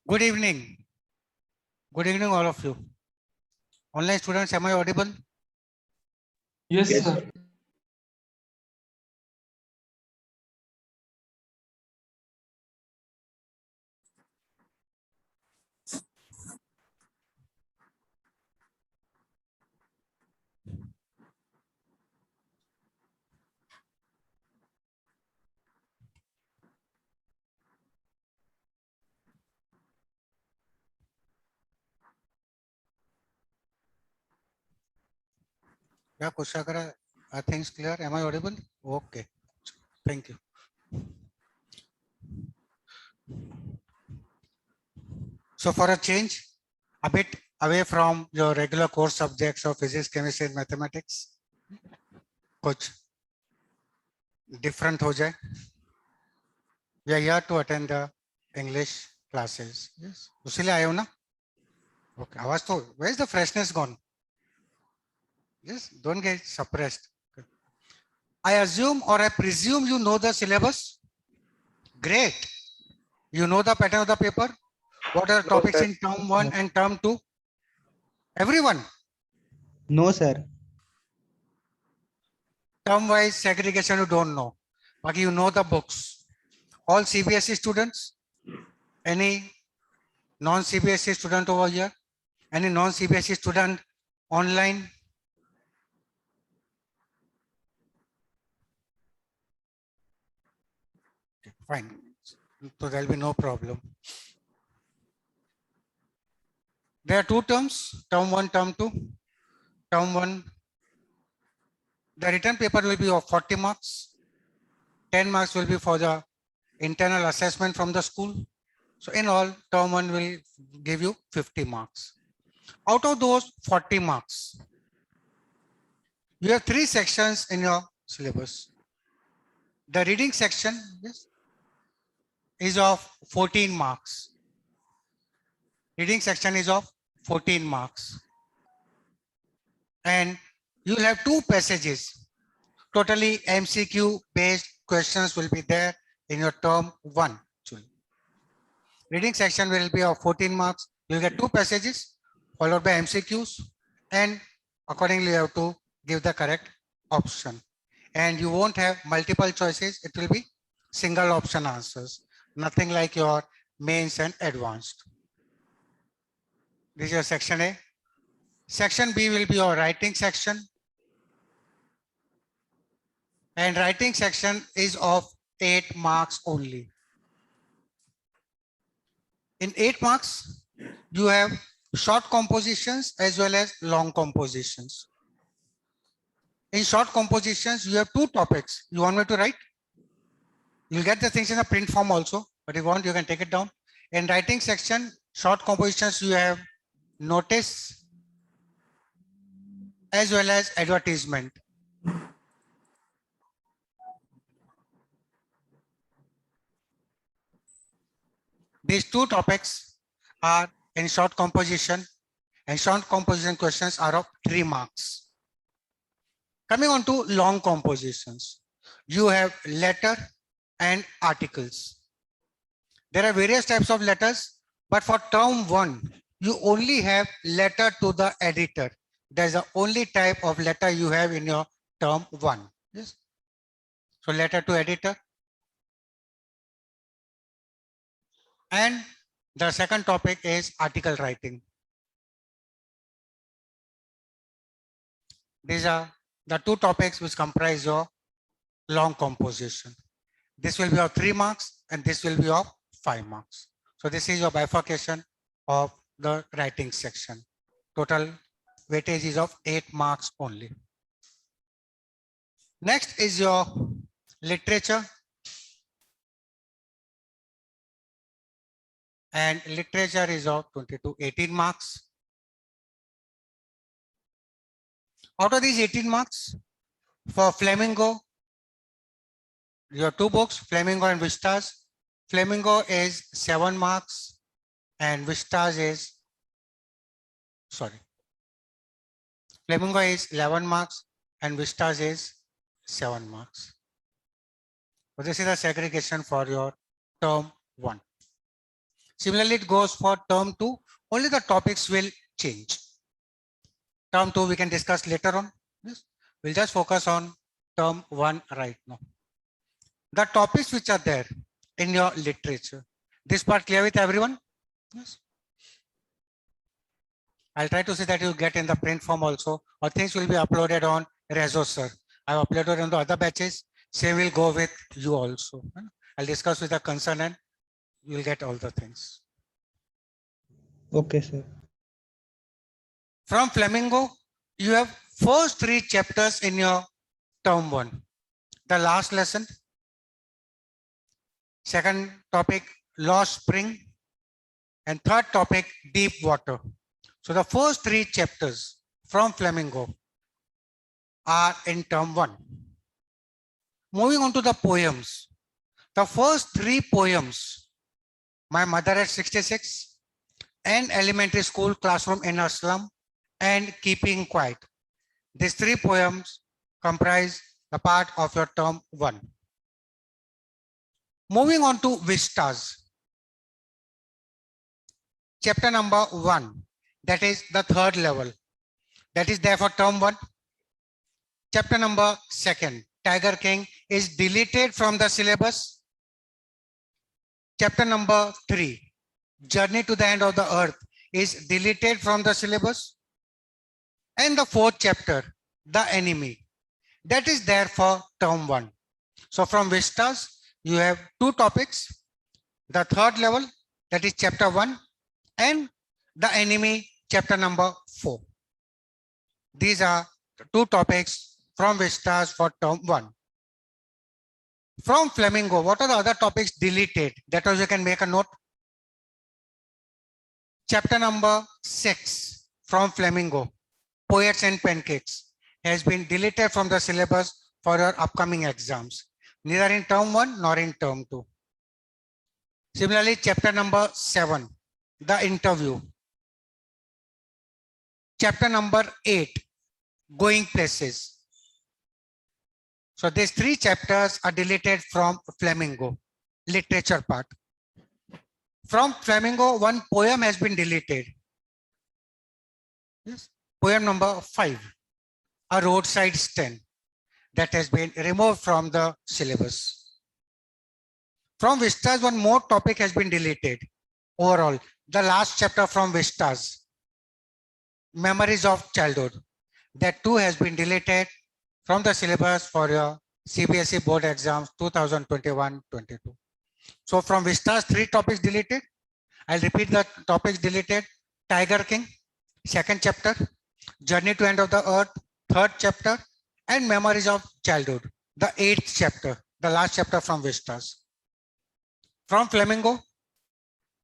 Good evening. Good evening, all of you. Online students, am I audible? Yes, Yes, sir. Yeah, Kushagara, are things clear? Am I audible? Okay. Thank you. So for a change, a bit away from your regular course subjects of physics, chemistry, and mathematics, कुछ different हो जाए. We are here to attend the English classes. Yes. उसीलिए आए हो ना? Okay. आवाज तो, where is the freshness gone? Yes. Don't get suppressed. I assume or I presume you know the syllabus. Great. You know the pattern of the paper. What are the No, topics sir. in term 1 and term 2? Everyone. No, sir. Term wise segregation you don't know. But you know the books. All CBSE students? Any non-CBSE student over here? Any non-CBSE student online? Okay, fine. So there'll be no problem. There are two terms, term 1, term 2. Term 1, the written paper will be of 40 marks. 10 marks will be for the internal assessment from the school. So in all, term 1 will give you 50 marks. Out of those 40 marks, you have 3 sections in your syllabus. The reading section is of 14 marks. Reading section is of 14 marks. And you will have 2 passages. Totally MCQ based questions will be there in your term 1. Reading section will be of 14 marks. You'll get 2 passages followed by MCQs, and accordingly you have to give the correct option. And you won't have multiple choices. It will be single option answers. Nothing like your mains and advanced. This is your section A. Section B will be your writing section. And writing section is of 8 marks only. In 8 marks, you have short compositions as well as long compositions. In short compositions, you have 2 topics. You want me to write? You'll get the things in a print form also, but if you want, you can take it down. In writing section, short compositions, you have notice as well as advertisement. These 2 topics are in short composition, and short composition questions are of 3 marks. Coming on to long compositions, you have letter and articles. There are various types of letters, but for term 1, you only have letter to the editor. That's the only type of letter you have in your term 1. Yes. So letter to editor. And the second topic is article writing. These are the 2 topics which comprise your long composition. This will be of 3 marks and this will be of 5 marks. So this is your bifurcation of the writing section. Total weightage is of 8 marks only. Next is your literature. And literature is of 20 to 18 marks. Out of these 18 marks, for Flamingo, your 2 books, Flamingo and Vistas. Flamingo is 7 marks and Vistas is, Flamingo is 11 marks and Vistas is 7 marks. So this is the segregation for your term 1. Similarly, it goes for term 2. Only the topics will change. Term 2 we can discuss later on. Yes. We'll just focus on term 1 right now. The topics which are there in your literature. This part clear with everyone? Yes. I'll try to see that you get in the print form also, or things will be uploaded on Rezo sir. I've uploaded on the other batches. Same will go with you also. I'll discuss with the concerned. You'll get all the things. Okay, sir. From Flamingo, you have first 3 chapters in your term 1. The last lesson. Second topic, Lost Spring. And third topic, Deep Water. So the first 3 chapters from Flamingo are in term 1. Moving on to the poems. The first 3 poems, My Mother at 66, and Elementary School Classroom in a Slum, and Keeping Quiet. These 3 poems comprise the part of your term 1. Moving on to Vistas. Chapter number 1, that is the 3rd level. That is there for term 1. Chapter number 2, Tiger King, is deleted from the syllabus. Chapter number 3, Journey to the End of the Earth, is deleted from the syllabus. And the 4th chapter, The Enemy, that is there for term 1. So from Vistas, you have 2 topics, the 3rd level, that is chapter 1, and The Enemy, chapter number 4. These are 2 topics from Vistas for term 1. From Flamingo, what are the other topics deleted? That also you can make a note. Chapter number 6 from Flamingo, Poets and Pancakes, has been deleted from the syllabus for your upcoming exams, neither in term 1 nor in term 2. Similarly, chapter number 7, The Interview. Chapter number 8, Going Places. So these 3 chapters are deleted from Flamingo, literature part. From Flamingo, 1 poem has been deleted. Yes. Poem number 5, A Roadside Stand, that has been removed from the syllabus. From Vistas, 1 more topic has been deleted. Overall, the last chapter from Vistas, Memories of Childhood, that too has been deleted from the syllabus for your CBSE board exams 2021-22. So from Vistas, 3 topics deleted. I'll repeat the topics deleted. Tiger King, 2nd chapter, Journey to End of the Earth, 3rd chapter, and Memories of Childhood, the 8th chapter, the last chapter from Vistas. From Flamingo,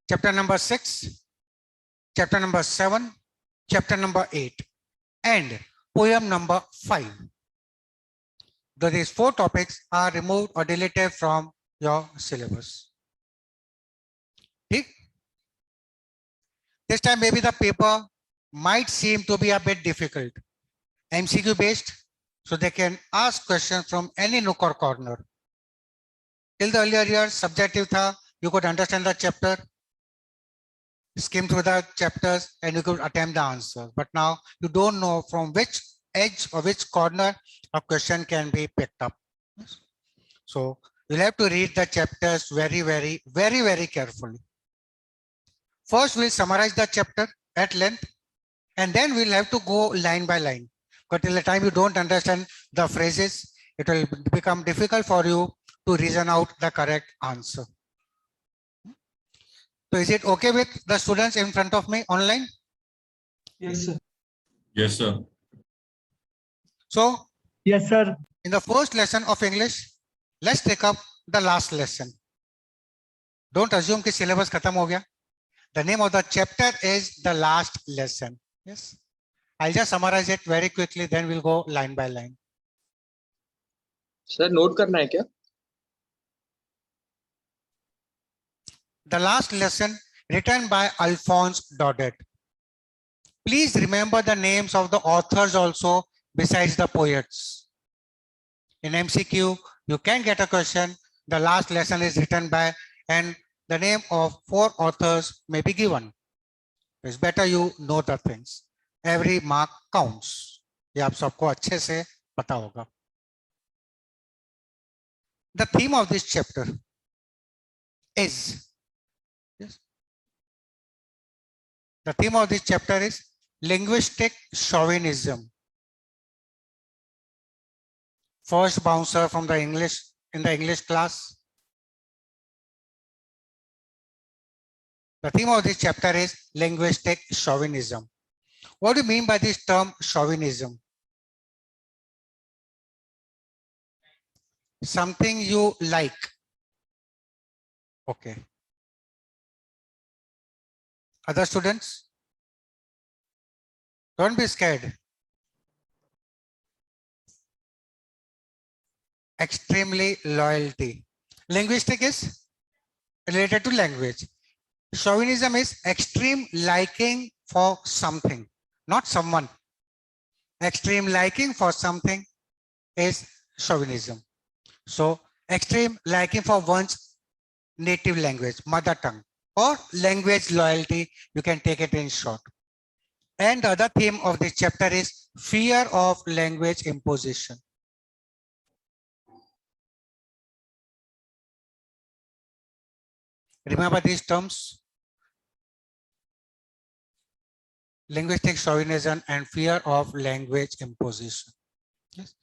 chapter number 6, chapter number 7, chapter number 8, and poem number 5. These 4 topics are removed or deleted from your syllabus. Okay? This time maybe the paper might seem to be a bit difficult. MCQ based, so they can ask questions from any nook or corner. Till the earlier years, subjective tha, you could understand the chapter, skim through the chapters, and you could attempt the answer. But now you don't know from which edge or which corner a question can be picked up. Yes. So you'll have to read the chapters very carefully. First, we'll summarize the chapter at length, and then we'll have to go line by line. But till the time you don't understand the phrases, it will become difficult for you to reason out the correct answer. So is it okay with the students in front of me online? Yes, sir. Yes, sir. So Yes, sir. in the first lesson of English, let's take up the last lesson. Don't assume कि syllabus खत्म हो गया. The name of the chapter is the last lesson. Yes. I'll just summarize it very quickly, then we'll go line by line. Sir note करना है क्या? The last lesson written by Alphonse Daudet. Please remember the names of the authors also besides the poets. In MCQ, you can get a question. The last lesson is written by, and the name of 4 authors may be given. It's better you know the things. Every mark counts. ये आप सबको अच्छे से पता होगा. The theme of this chapter is, yes, the theme of this chapter is linguistic chauvinism. First bouncer from the English in the English class. The theme of this chapter is linguistic chauvinism. What do you mean by this term chauvinism? Something you like. Okay. Other students? Don't be scared. Extremely loyalty. Linguistic is related to language. Chauvinism is extreme liking for something, not someone. Extreme liking for something is chauvinism. So extreme liking for one's native language, mother tongue, or language loyalty, you can take it in short. And the other theme of this chapter is fear of language imposition. Remember these terms? Linguistic chauvinism and fear of language imposition. Yes.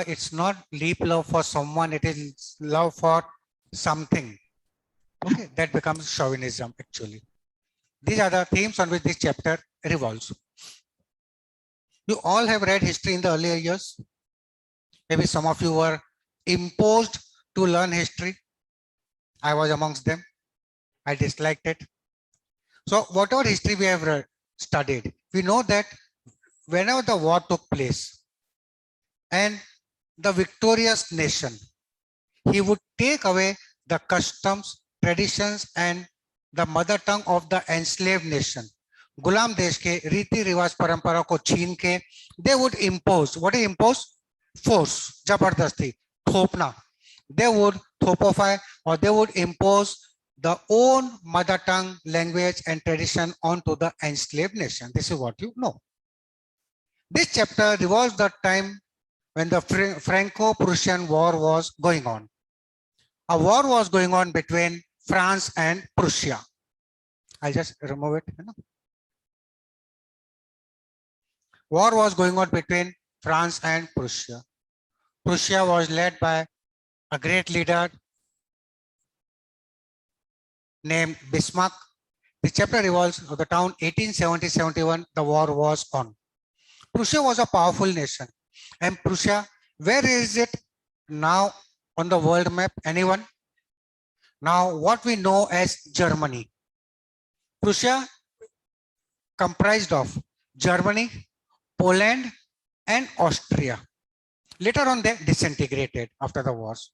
It's not deep love for someone, it is love for something. Okay, that becomes chauvinism actually. These are the themes on which this chapter revolves. You all have read history in the earlier years. Maybe some of you were imposed to learn history. I was amongst them. I disliked it. So whatever history we have studied, we know that whenever the war took place and the victorious nation, he would take away the customs, traditions and the mother tongue of the enslaved nation. गुलाम देश के रीति रिवाज परंपरा को छीन के they would impose, what is impose? Force, जबरदस्ती, थोपना. They would thopify or they would impose the own mother tongue, language and tradition onto the enslaved nation. This is what you know. This chapter revolves the time when the Franco-Prussian War was going on. A war was going on between France and Prussia. I'll just remove it. War was going on between France and Prussia. Prussia was led by a great leader named Bismarck. The chapter revolves of the town 1870-71, the war was on. Prussia was a powerful nation. And Prussia, where is it now on the world map? Anyone? Now, what we know as Germany. Prussia comprised of Germany, Poland, and Austria. Later on, they disintegrated after the wars.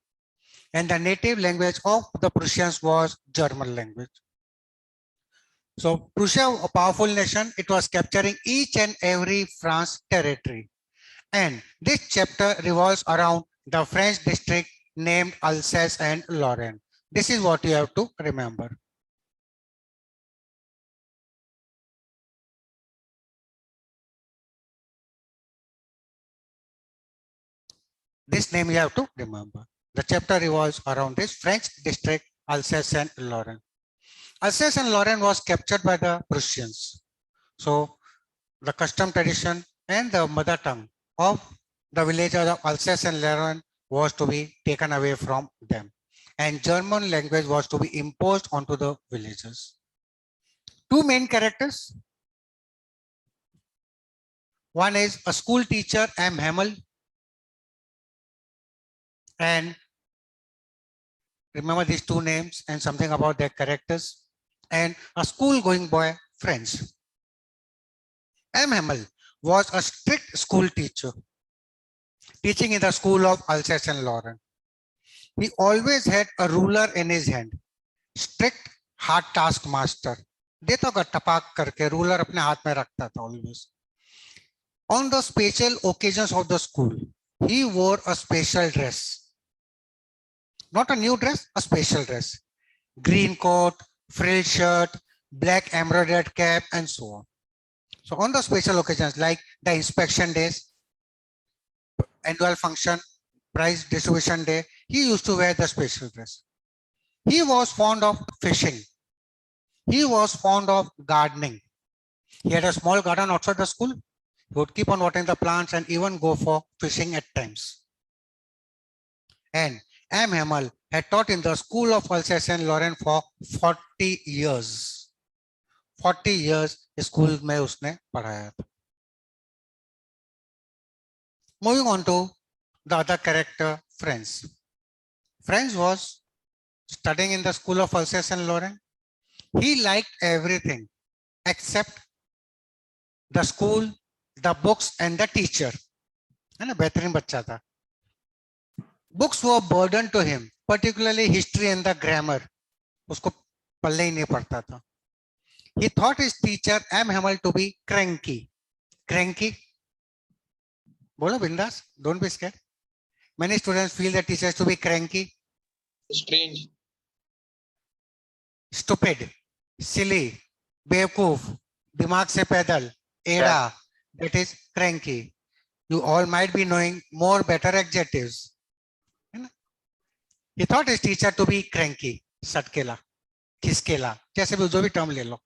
And the native language of the Prussians was German language. So Prussia, a powerful nation, it was capturing each and every France territory. And this chapter revolves around the French district named Alsace and Lorraine. This is what you have to remember. This name you have to remember. The chapter revolves around this French district, Alsace and Lorraine. Alsace and Lorraine was captured by the Prussians. So the custom tradition and the mother tongue of the villagers of Alsace and Lorraine was to be taken away from them, and German language was to be imposed onto the villagers. Two main characters. One is a school teacher, M. Hamel, and remember these two names and something about their characters, and a school-going boy, Franz. M. Hamel was a strict school teacher, teaching in the school of Alsace and Lorraine. He always had a ruler in his hand, strict hard task master. देता का टपाक करके ruler अपने हाथ में रखता था always. On the special occasions of the school, he wore a special dress. Not a new dress, a special dress. Green coat, frilled shirt, black embroidered cap, and so on. So on the special occasions like the inspection days, annual function, prize distribution day, he used to wear the special dress. He was fond of fishing. He was fond of gardening. He had a small garden outside the school. He would keep on watering the plants and even go for fishing at times. And M. Hamel had taught in the school of Alsace and Lorraine for 40 years. 40 years school में उसने पढ़ाया था. Moving on to the other character, Franz. Franz was studying in the school of Alsace and Lorraine. He liked everything except the school, the books, and the teacher. है ना, बेहतरीन बच्चा था. Books were a burden to him, particularly history and the grammar. उसको पल्ले ही नहीं पड़ता था. He thought his teacher M. Hamel to be cranky. Cranky? Bolo bindas, don't be scared. Many students feel that teachers to be cranky. Strange. Stupid, silly, बेवकूफ, दिमाग से पैदल, एड़ा, that is cranky. You all might be knowing more better adjectives. He thought his teacher to be cranky, सटकेला, खिसकेला, जैसे भी जो भी term ले लो.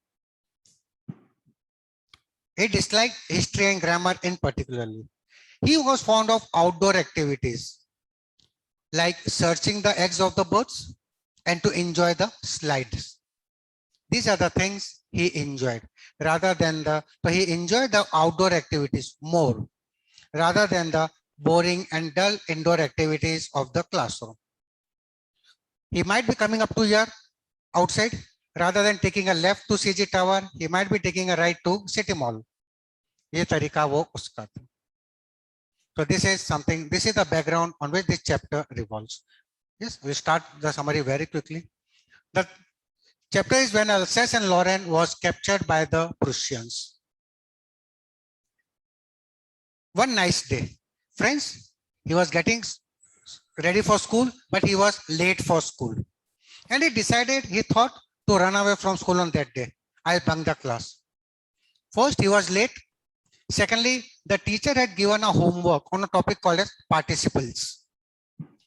He disliked history and grammar in particularly. He was fond of outdoor activities like searching the eggs of the birds and to enjoy the slides. These are the things he enjoyed rather than he enjoyed the outdoor activities more rather than the boring and dull indoor activities of the classroom. He might be coming up to here outside. Rather than taking a left to CG Tower, he might be taking a right to City Mall. ये तरीका वो उसका था. So this is something, this is the background on which this chapter revolves. Yes, we start the summary very quickly. The chapter is when Alsace and Lorraine was captured by the Prussians. One nice day, friends, he was getting ready for school, but he was late for school. And he thought to run away from school on that day. I'll bunk the class. First, he was late. Secondly, the teacher had given a homework on a topic called as participles.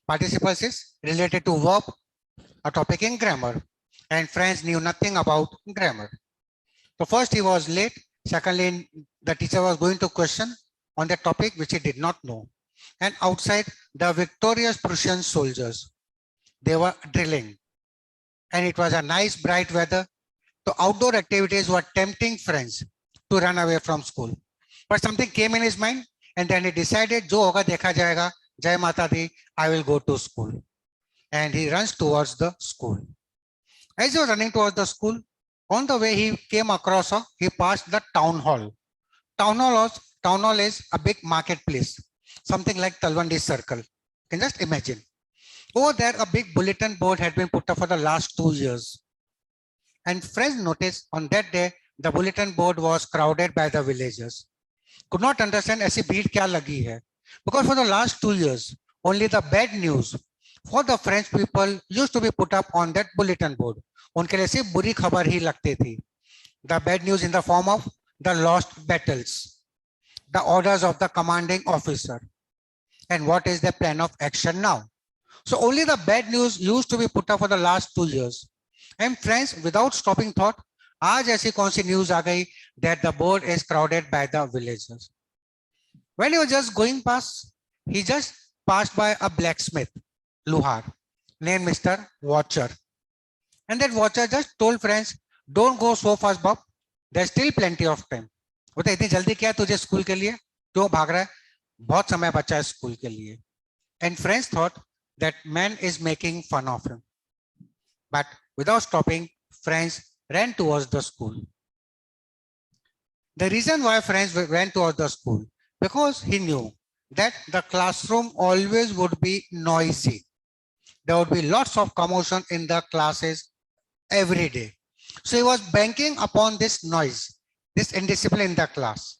Participles is related to verb, a topic in grammar. And friends knew nothing about grammar. So first he was late. Secondly, the teacher was going to question on the topic which he did not know. And outside, the victorious Prussian soldiers, they were drilling. And it was a nice bright weather. The outdoor activities were tempting friends to run away from school. But something came in his mind, and then he decided, Jo hoga dekha jayega, Jai Mata Di, I will go to school. And he runs towards the school. As he was running towards the school, on the way he came across, he passed the town hall. Town hall is a big marketplace, something like Talwandi Circle. You can just imagine. Over there, a big bulletin board had been put up for the last 2 years. And friends noticed on that day, the bulletin board was crowded by the villagers. Could not understand ऐसी भीड़ क्या लगी है. Because for the last 2 years, only the bad news for the French people used to be put up on that bulletin board. उनके लिए सिर्फ बुरी खबर ही लगती थी. The bad news in the form of the lost battles, the orders of the commanding officer, and what is the plan of action now. So only the bad news used to be put up for the last 2 years. And friends, without stopping thought, आज ऐसी कौन सी news आ गई that the board is crowded by the villagers. When he was just going past, he just passed by a blacksmith, Luhar, named Mr. Watcher. And that Watcher just told friends, don't go so fast, Bob. There's still plenty of time. बोलते इतनी जल्दी क्या है तुझे school के लिए, क्यों भाग रहा है, बहुत समय बचा है स्कूल के लिए. And friends thought that man is making fun of him. But without stopping, friends ran towards the school. The reason why friends ran towards the school, because he knew that the classroom always would be noisy. There would be lots of commotion in the classes every day. So he was banking upon this noise, this indiscipline in the class,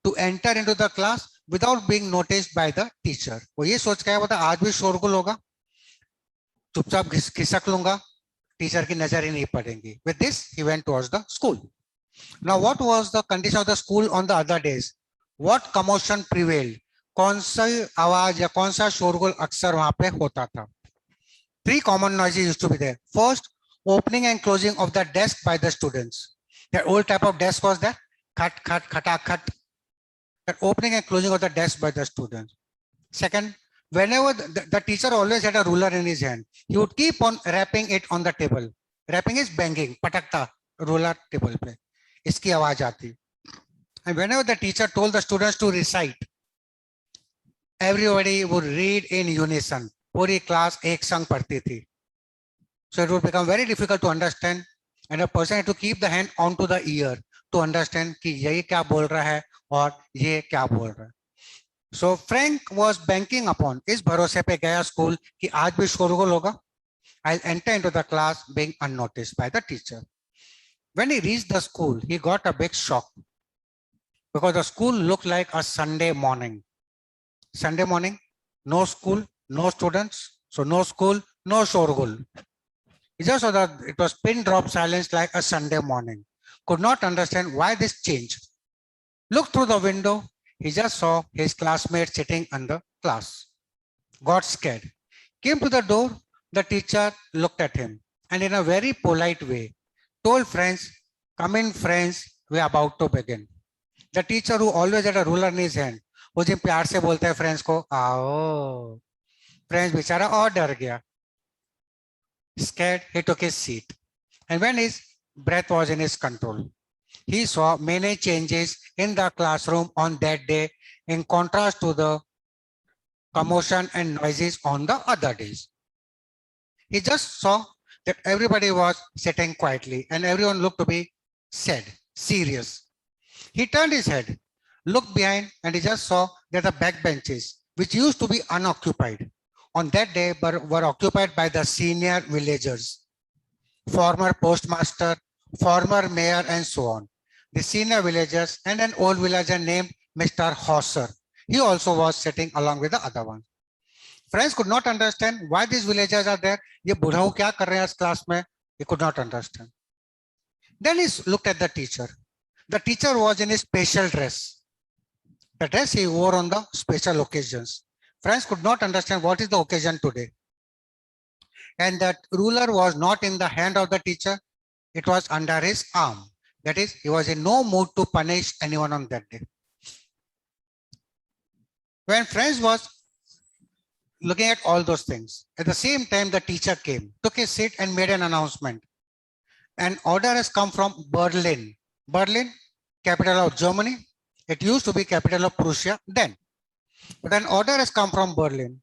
to enter into the class without being noticed by the teacher. वो ये सोच के आया था आज भी शोरगुल होगा, चुपचाप खिसक लूंगा, टीचर की नजर ही नहीं पड़ेगी. With this, he went towards the school. Now, what was the condition of the school on the other days? What commotion prevailed? कौन सा आवाज या कौन सा शोरगुल अक्सर वहां पे होता था? Three common noises used to be there. First, opening and closing of the desk by the students. That old type of desk was there. Khat, khat, khata, khat. That opening and closing of the desk by the students. Second, whenever the teacher always had a ruler in his hand, he would keep on rapping it on the table. Rapping is banging, patakta, ruler table पे. इसकी आवाज आती. And whenever the teacher told the students to recite, everybody would read in unison. पूरी class एक संग पढ़ती थी. So it would become very difficult to understand, and a person had to keep the hand onto the ear to understand कि यही क्या बोल रहा है और ये क्या बोल रहा है. So Frank was banking upon, इस भरोसे पे गया स्कूल कि आज भी शोरगुल होगा. I'll enter into the class being unnoticed by the teacher. When he reached the school, he got a big shock because the school looked like a Sunday morning. Sunday morning, no school, no students, so no school, no shorgul. He just saw that it was pin drop silence like a Sunday morning. Could not understand why this changed. Looked through the window, he just saw his classmates sitting in the class. Got scared. Came to the door, the teacher looked at him and in a very polite way told friends, come in friends, we are about to begin. The teacher who always had a ruler in his hand, उस दिन प्यार से बोलते हैं friends को आओ. Friends बेचारा और डर गया. Scared, he took his seat. And when his breath was in his control, he saw many changes in the classroom on that day in contrast to the commotion and noises on the other days. He just saw that everybody was sitting quietly and everyone looked to be sad, serious. He turned his head, looked behind, and he just saw that the back benches, which used to be unoccupied, on that day were occupied by the senior villagers, former postmaster, former mayor, and so on. The senior villagers and an old villager named Mr. Hosser. He also was sitting along with the other one. Friends could not understand why these villagers are there. ये बुढ़ाऊ क्या कर रहे हैं इस class में? He could not understand. Then he looked at the teacher. The teacher was in his special dress. The dress he wore on the special occasions. Friends could not understand what is the occasion today. And that ruler was not in the hand of the teacher. It was under his arm. That is, he was in no mood to punish anyone on that day. When Friends was looking at all those things, at the same time the teacher came, took his seat and made an announcement. An order has come from Berlin. Berlin, capital of Germany. It used to be capital of Prussia then. But an order has come from Berlin.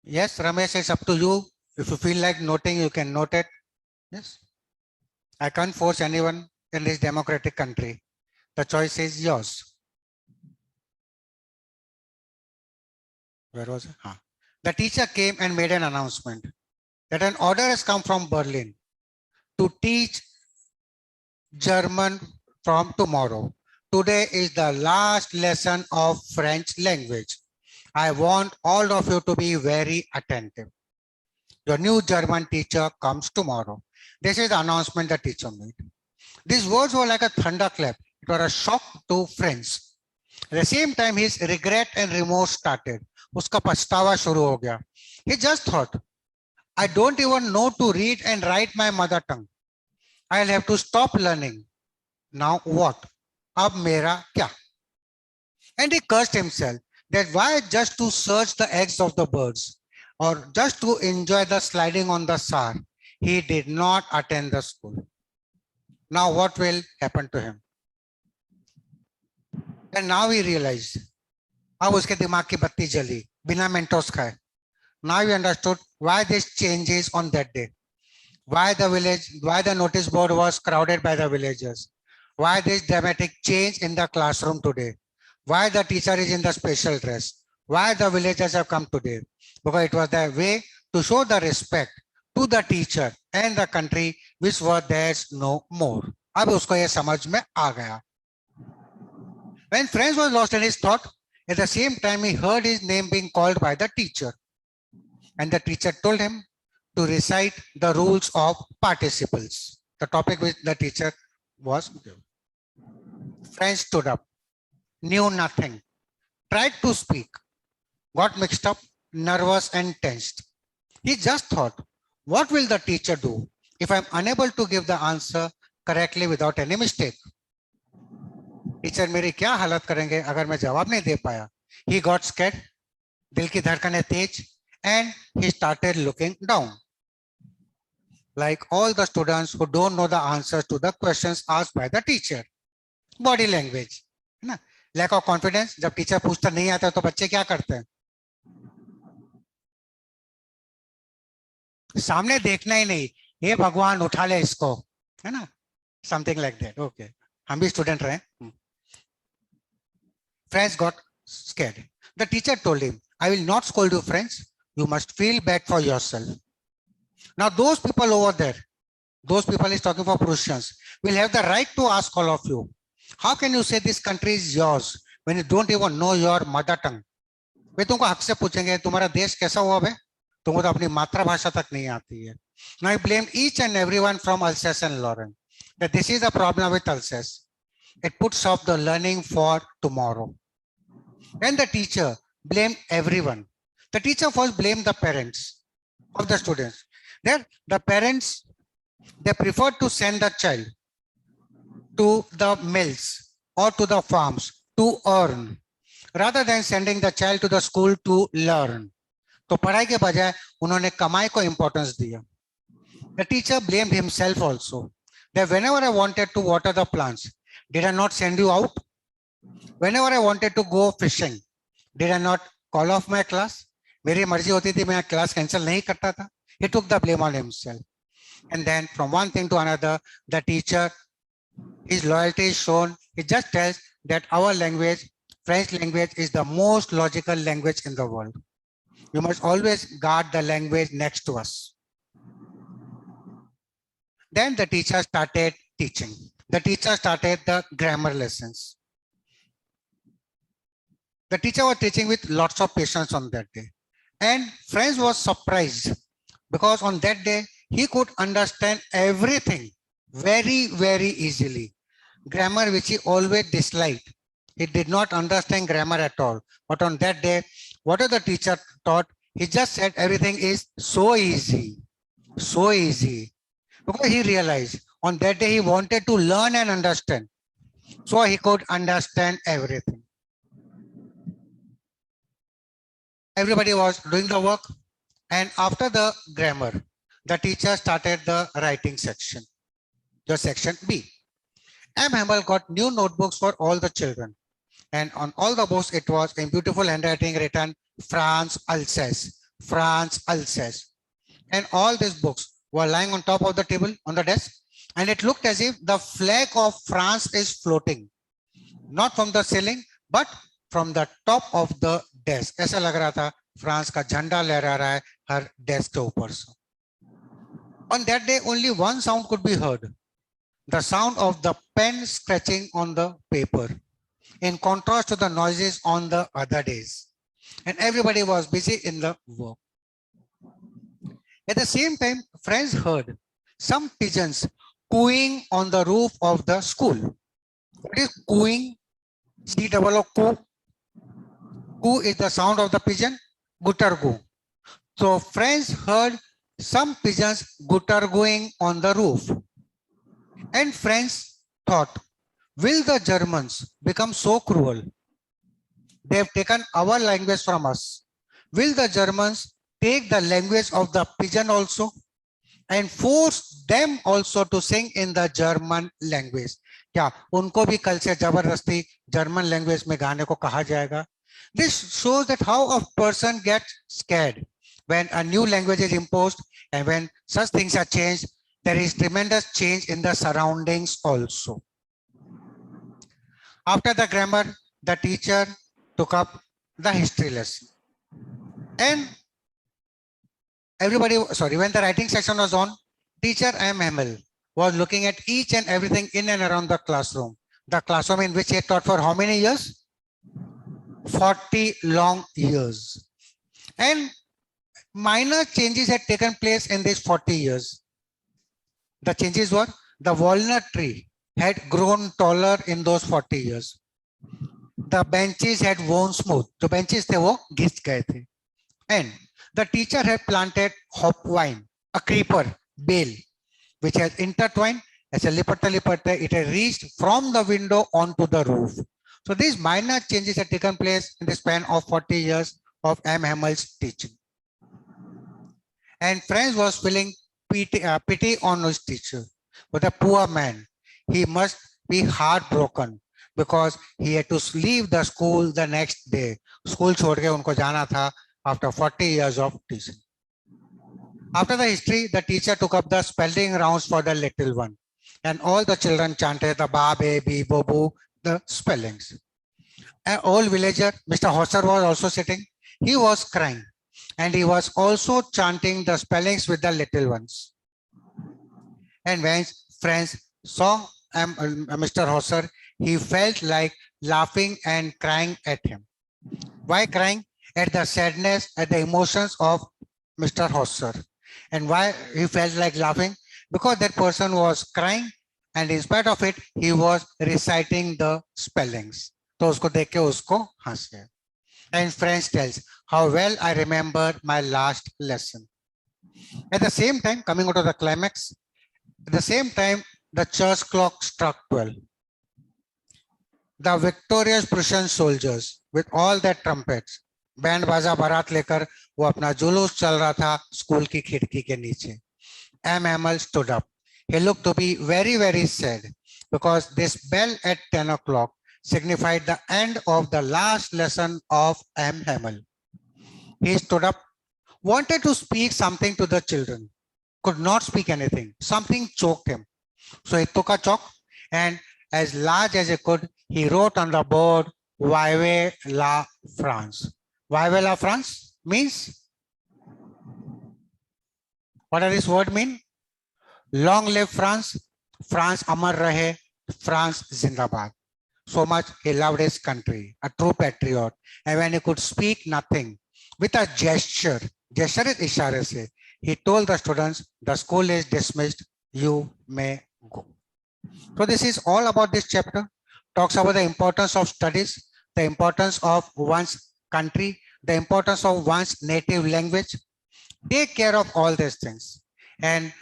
Yes, Ramesh, it's up to you. If you feel like noting, you can note it. Yes. I can't force anyone in this democratic country. The choice is yours. Where was it? The teacher came and made an announcement that an order has come from Berlin to teach German from tomorrow. Today is the last lesson of French language. I want all of you to be very attentive. Your new German teacher comes tomorrow. This is the announcement the teacher made. These words were like a thunderclap. It was a shock to Friends. At the same time, his regret and remorse started. उसका पछतावा शुरू हो गया. He just thought, I don't even know to read and write my mother tongue. I'll have to stop learning. Now what? Ab mera kya? And he cursed himself that why just to search the eggs of the birds or just to enjoy the sliding on the sar, he did not attend the school. Now what will happen to him? And now he realized, अब उसके दिमाग की बत्ती जली बिना Mentos खाए. Now he understood why this changes on that day. Why the notice board was crowded by the villagers. Why this dramatic change in the classroom today. Why the teacher is in the special dress. Why the villagers have come today. Because it was their way to show the respect to the teacher and the country which were theirs no more. अब उसको ये समझ में आ गया. When Franz was lost in his thought, at the same time he heard his name being called by the teacher. And the teacher told him to recite the rules of participles, the topic which the teacher was given. Franz stood up, knew nothing, tried to speak, got mixed up, nervous and tensed. He just thought, what will the teacher do if I'm unable to give the answer correctly without any mistake? Teacher मेरी क्या हालत करेंगे अगर मैं जवाब नहीं दे पाया? He got scared, दिल की धड़कनें तेज, and he started looking down. Like all the students who don't know the answers to the questions asked by the teacher. Body language, है ना? Lack of confidence. जब टीचर पूछता नहीं आता तो बच्चे क्या करते हैं? सामने देखना ही नहीं, हे भगवान उठा ले इसको, है ना? Something like that. Okay. हम भी स्टूडेंट रहे. Franz got scared. The teacher told him, I will not scold you, Franz. You must feel bad for yourself. Now those people over there, those people is talking for Prussians, will have the right to ask all of you, how can you say this country is yours when you don't even know your mother tongue? वे तुमको हक से पूछेंगे तुम्हारा देश कैसा हुआ बे? तुमको तो अपनी मातृभाषा तक नहीं आती है. Now I blame each and everyone from Alsace and Lorraine that this is the problem with Alsace. It puts off the learning for tomorrow. Then the teacher blamed everyone. The teacher first blamed the parents of the students. Then the parents, they preferred to send the child to the mills or to the farms to earn rather than sending the child to the school to learn. तो पढ़ाई के बजाय उन्होंने कमाई को importance दिया. The teacher blamed himself also. That whenever I wanted to water the plants, did I not send you out? Whenever I wanted to go fishing, did I not call off my class? मेरी मर्जी होती थी मैं class cancel नहीं करता था. He took the blame on himself. And then from one thing to another, the teacher, his loyalty is shown. He just tells that our language, French language, is the most logical language in the world. You must always guard the language next to us. Then the teacher started teaching. The teacher started the grammar lessons. The teacher was teaching with lots of patience on that day. And Franz was surprised because on that day, he could understand everything very, very easily. Grammar, which he always disliked. He did not understand grammar at all. But on that day, whatever the teacher taught, he just said everything is so easy, so easy. Because he realized on that day, he wanted to learn and understand. So he could understand everything. Everybody was doing the work. And after the grammar, the teacher started the writing section, the section B. M. Hamel got new notebooks for all the children. And on all the books, it was in beautiful handwriting written France Alsace, France Alsace. And all these books were lying on top of the table on the desk. And it looked as if the flag of France is floating, not from the ceiling, but from the top of the desk. ऐसा लग रहा था France का झंडा लहरा रहा है हर desk के ऊपर से. On that day, only one sound could be heard. The sound of the pen scratching on the paper, in contrast to the noises on the other days. And everybody was busy in the work. At the same time, Franz heard some pigeons cooing on the roof of the school. What is cooing? C-double-O, coo. Coo is the sound of the pigeon, gutter goo. So Franz heard some pigeons gutter-going on the roof. And friends thought, will the Germans become so cruel? They have taken our language from us. Will the Germans take the language of the pigeon also and force them also to sing in the German language? क्या उनको भी कल से जबरदस्ती German language में गाने को कहा जाएगा? This shows that how a person gets scared when a new language is imposed, and when such things are changed, there is tremendous change in the surroundings also. After the grammar, the teacher took up the history lesson. And everybody, when the writing section was on, teacher M. Hamel was looking at each and everything in and around the classroom. The classroom in which he taught for how many years? 40 long years. And minor changes had taken place in these 40 years. The changes were, the walnut tree had grown taller in those 40 years. The benches had worn smooth. The benches they were घिस गए थे. And the teacher had planted hopvine, a creeper, bale, which has intertwined as a lipata, it had reached from the window onto the roof. So these minor changes had taken place in the span of 40 years of M. Hamel's teaching. And Franz was feeling pity on his teacher. But the poor man, he must be heartbroken because he had to leave the school the next day. School छोड़ के उनको जाना था after 40 years of teaching. After the history, the teacher took up the spelling rounds for the little one. And all the children chanted the ba, be, bi, bo, bu, the spellings. An old villager, Mr. Hosser, was also sitting. He was crying. And he was also chanting the spellings with the little ones. And when friends saw Mr. Hosser, he felt like laughing and crying at him. Why crying? At the sadness, at the emotions of Mr. Hosser. And why he felt like laughing? Because that person was crying, and in spite of it, he was reciting the spellings. तो उसको देख के उसको हंस गया. And French tells, how well I remember my last lesson. At the same time, coming out of the climax, at the same time, the church clock struck 12. The victorious Prussian soldiers, with all their trumpets, band बाजा बारात लेकर वो अपना जुलूस चल रहा था school की खिड़की के नीचे. M. Hamel stood up. He looked to be very, very sad because this bell at 10 o'clock signified the end of the last lesson of M. Hamel. He stood up, wanted to speak something to the children, could not speak anything. Something choked him. So he took a chalk and as large as he could, he wrote on the board, Vive la France. Vive la France means, what does this word mean? Long live France, France amar rahe, France zindabad. So much he loved his country, a true patriot. And when he could speak nothing, with a gesture is ishare se, he told the students, the school is dismissed, you may go. So this is all about this chapter. Talks about the importance of studies, the importance of one's country, the importance of one's native language. Take care of all these things. And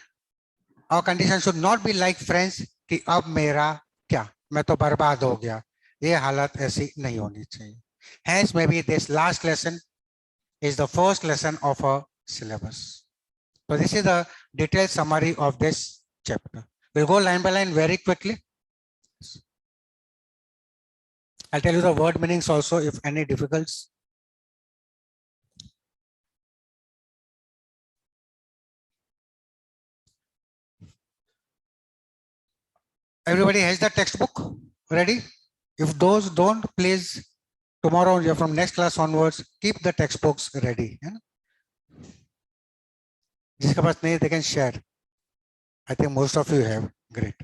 our condition should not be like friends कि अब मेरा क्या मैं तो बर्बाद हो गया. ये हालत ऐसी नहीं होनी चाहिए. Hence maybe this last lesson is the first lesson of a syllabus. So this is the detailed summary of this chapter. We'll go line by line very quickly. I'll tell you the word meanings also if any difficulties. Everybody has the textbook ready? If those don't, please, tomorrow from next class onwards, keep the textbooks ready. जिसके पास नहीं, they can share. I think most of you have. Great.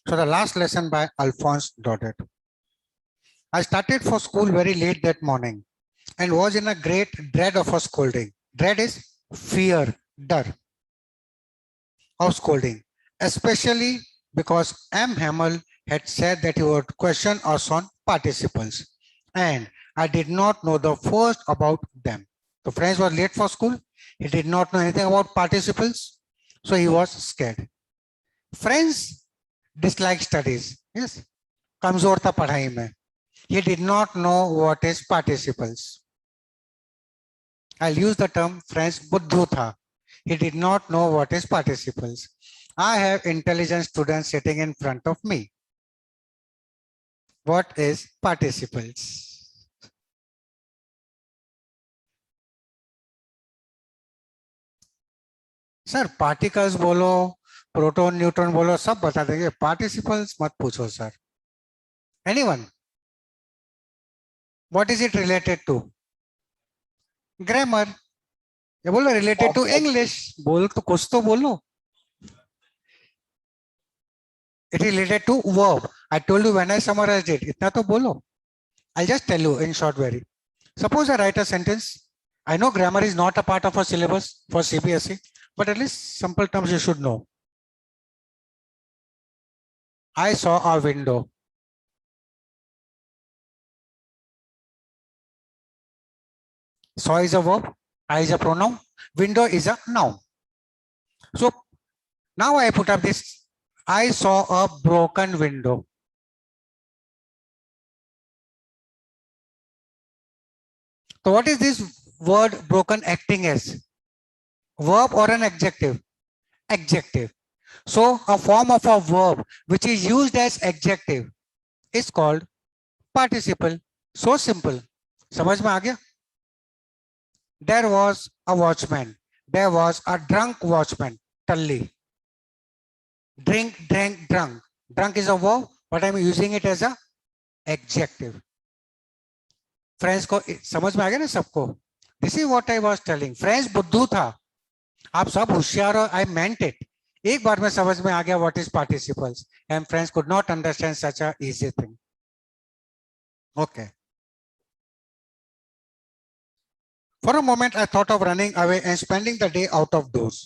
So the last lesson by Alphonse Daudet. I started for school very late that morning and was in a great dread of a scolding. Dread is fear, dar of scolding, especially because M. Hamel had said that he would question us on participles. And I did not know the first about them. So friends was late for school. He did not know anything about participles. So he was scared. Friends dislike studies. Yes. कमजोर था पढ़ाई में. He did not know what is participles. I'll use the term friends बुद्धू था. He did not know what is participles. I have intelligent students sitting in front of me. What is participles? Sir particles बोलो, proton neutron बोलो, सब बता देंगे. Participles मत पूछो sir. Anyone? What is it related to? Grammar. ये बोलो related to English. बोल तो कुछ तो बोलो. It is related to verb. I told you when I summarized it. इतना तो बोलो. I just tell you in short very. Suppose I write a sentence. I know grammar is not a part of a syllabus for CBSE, but at least simple terms you should know. I saw a window. Saw is a verb. I is a pronoun. Window is a noun. So now I put up this. I saw a broken window. So what is this word broken acting as? Verb or an adjective? Adjective. So a form of a verb which is used as adjective is called participle. So simple. समझ में आ गया? There was a watchman. There was a drunk watchman. Talli. Drink, drank, drunk. Drunk is a verb, but I'm using it as a adjective. Friends को समझ में आ गया ना सबको? This is what I was telling. Friends बुद्धू था. आप सब होशियार हो. आई मेंट इट. एक बार में समझ में आ गया what is participles. And friends could not understand such a easy thing. Okay. For a moment I thought of running away and spending the day out of doors.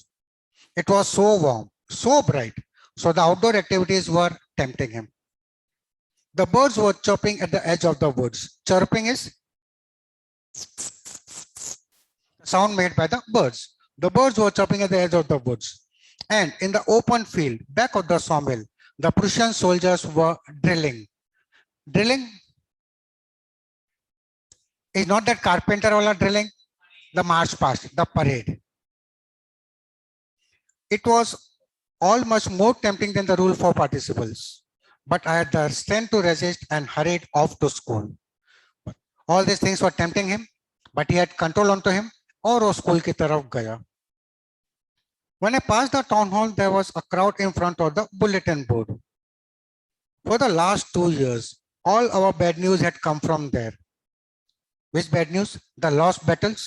It was so warm, so bright, so the outdoor activities were tempting him. The birds were chirping at the edge of the woods. Chirping is sound made by the birds. The birds were chirping at the edge of the woods. And in the open field, back of the sawmill, the Prussian soldiers were drilling. Drilling is not that carpenter wala drilling, the march past, the parade. It was all much more tempting than the rule for participles. But I had the strength to resist and hurried off to school. All these things were tempting him, but he had control onto him. और वो school की तरफ गया. When I passed the town hall, there was a crowd in front of the bulletin board. For the last 2 years, all our bad news had come from there. Which bad news? The lost battles,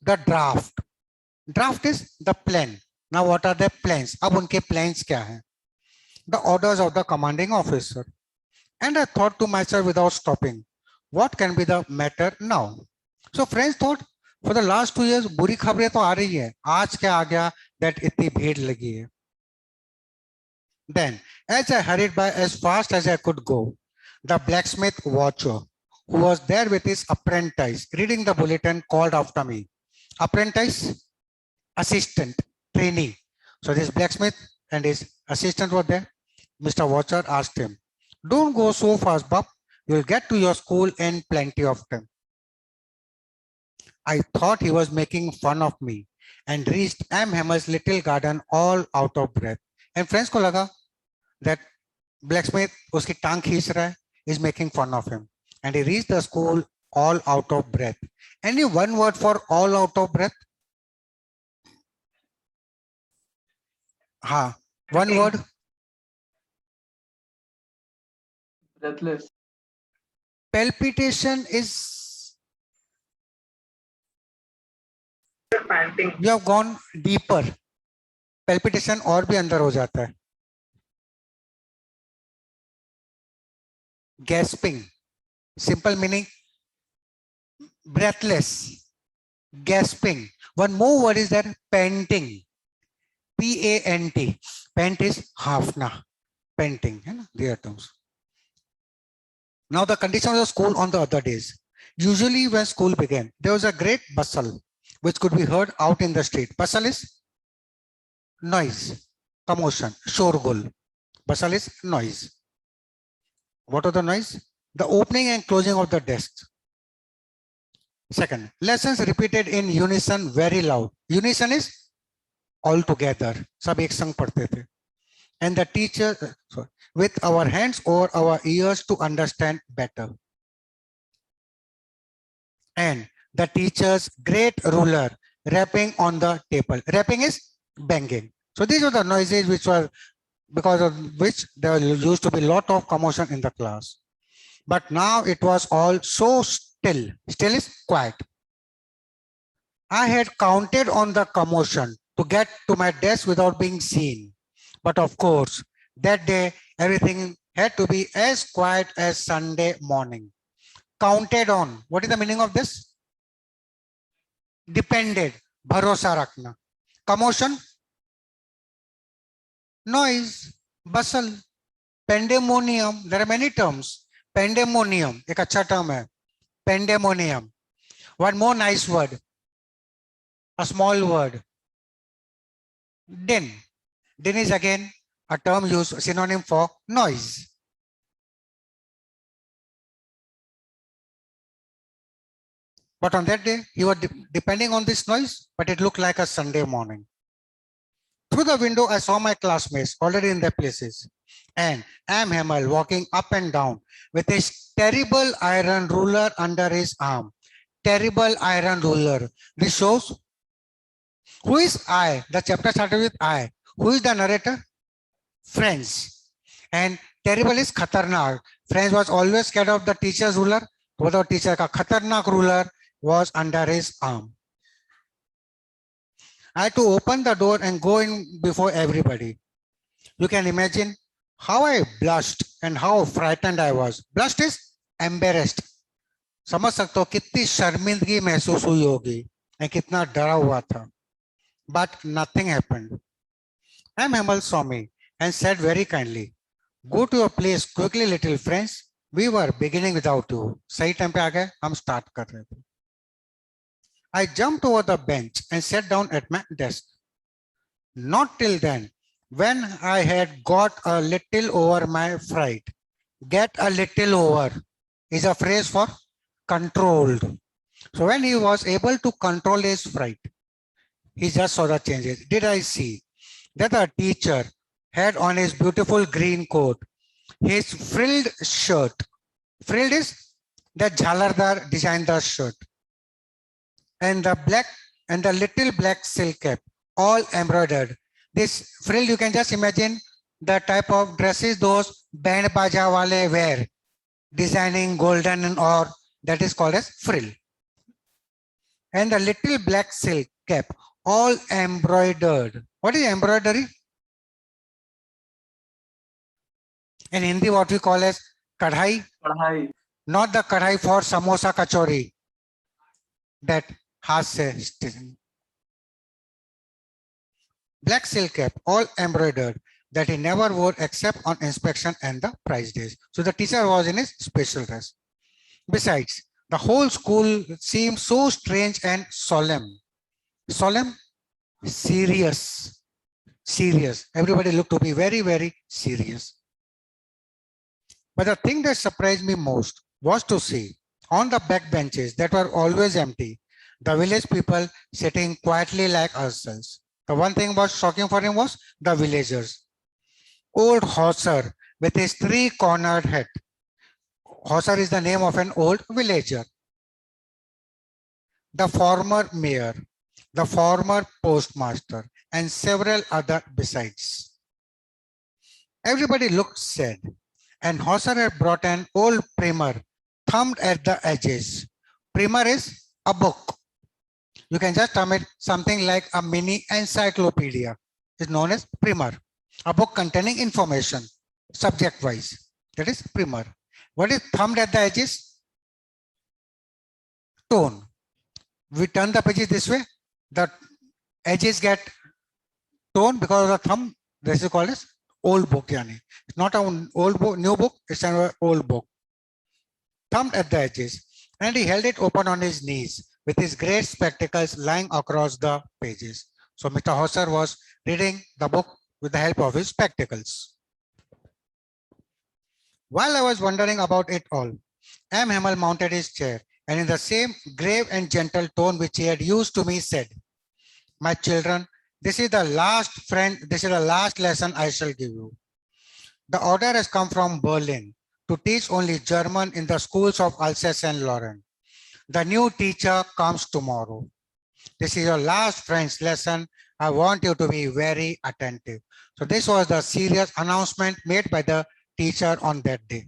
the draft. Draft is the plan. Now what are the plans? अब उनके plans क्या हैं? The orders of the commanding officer. And I thought to myself without stopping, what can be the matter now? So friends thought, for the last 2 years, बुरी खबरें तो आ रही है. आज क्या आ गया that इतनी भीड़ लगी है? Then, as I hurried by as fast as I could go, the blacksmith watcher, who was there with his apprentice, reading the bulletin, called after me. Apprentice, assistant, trainee. So this blacksmith and his assistant were there. Mr. Watcher asked him, don't go so fast, Bob. You'll get to your school in plenty of time. I thought he was making fun of me and reached M. Hammer's little garden all out of breath. And friends को लगा that blacksmith उसकी टांग खींच रहा है, is making fun of him. And he reached the school all out of breath. Any one word for all out of breath? हाँ, one word. Breathless. Palpitation is Panting. you have gone deeper. Palpitation और भी अंदर हो जाता है. Gasping, simple meaning breathless. Gasping. One more word is there, panting. P-A-N-T. Pant is half na. Panting. Their terms. Now the condition of the school on the other days. Usually when school began, there was a great bustle which could be heard out in the street. Bustle is noise, commotion, shorgul. Bustle is noise. What are the noise? The opening and closing of the desks. Second, lessons repeated in unison very loud. Unison is all together. सब एक संग पढ़ते थे. And the teacher, with our hands over our ears to understand better. And the teacher's great ruler rapping on the table. Rapping is banging. So these are the noises which were, because of which there used to be a lot of commotion in the class. But now it was all so still. Still is quiet. I had counted on the commotion to get to my desk without being seen. But of course, that day, everything had to be as quiet as Sunday morning. Counted on. What is the meaning of this? Depended. Bharosa rakhna. Commotion. Noise. Bustle. Pandemonium. There are many terms. Pandemonium. एक अच्छा term है. Pandemonium. One more nice word. A small word. Din. Din is again a term used, synonym for noise. But on that day, you were depending on this noise, but it looked like a Sunday morning. Through the window, I saw my classmates already in their places, and Am Hamel walking up and down with his terrible iron ruler under his arm. Terrible iron ruler. This shows who is I. The chapter started with I. Who is the narrator? Friends. And terrible is khatarnak. Friends was always scared of the teacher's ruler. The teacher ka khatarnak ruler was under his arm. I had to open the door and go in before everybody. You can imagine how I blushed and how frightened I was. Blushed is embarrassed. समझ सकते हो कितनी शर्मिंदगी महसूस हुई होगी और कितना डरा हुआ था. But nothing happened. M. Hamel saw me and said very kindly, "Go to your place quickly, little friends. We were beginning without you." सही टाइम पे आ गए, हम स्टार्ट कर रहे थे. I jumped over the bench and sat down at my desk. Not till then, when I had got a little over my fright. Get a little over is a phrase for controlled. So when he was able to control his fright, he just saw the changes. Did I see that the teacher had on his beautiful green coat, his frilled shirt. Frilled is the jhalardar designed shirt. And the black and the little black silk cap, all embroidered. This frill, you can just imagine the type of dresses those band baja wale wear, designing golden and or that is called as frill. And the little black silk cap, all embroidered. What is embroidery? In Hindi, what we call as kadhai. Kadhai. Not the kadhai for samosa kachori. That has se black silk cap, all embroidered, that he never wore except on inspection and the prize days. So the teacher was in his special dress. Besides, the whole school seemed so strange and solemn. Solemn? Serious. Serious. Everybody looked to be very, very serious. But the thing that surprised me most was to see on the back benches that were always empty, the village people sitting quietly like ourselves. The one thing was shocking for him was the villagers. Old Hauser with his three-cornered head. Hauser is the name of an old villager. The former mayor, the former postmaster, and several other besides. Everybody looked sad, and Hauser had brought an old primer thumbed at the edges. Primer is a book. You can just term it something like a mini encyclopedia. It's known as primer. A book containing information, subject-wise. That is primer. What is thumbed at the edges? Tone. We turn the pages this way. The edges get torn because of the thumb. This is called as old book. Yani. It's not an old book, new book. It's an old book. Thumbed at the edges. and he held it open on his knees with his great spectacles lying across the pages. So Mr. Hauser was reading the book with the help of his spectacles. While I was wondering about it all, M. Hamel mounted his chair and in the same grave and gentle tone which he had used to me said, "My children, this is the last lesson I shall give you. The order has come from Berlin to teach only German in the schools of Alsace and Lorraine. The new teacher comes tomorrow. This is your last French lesson. I want you to be very attentive." So this was the serious announcement made by the teacher on that day.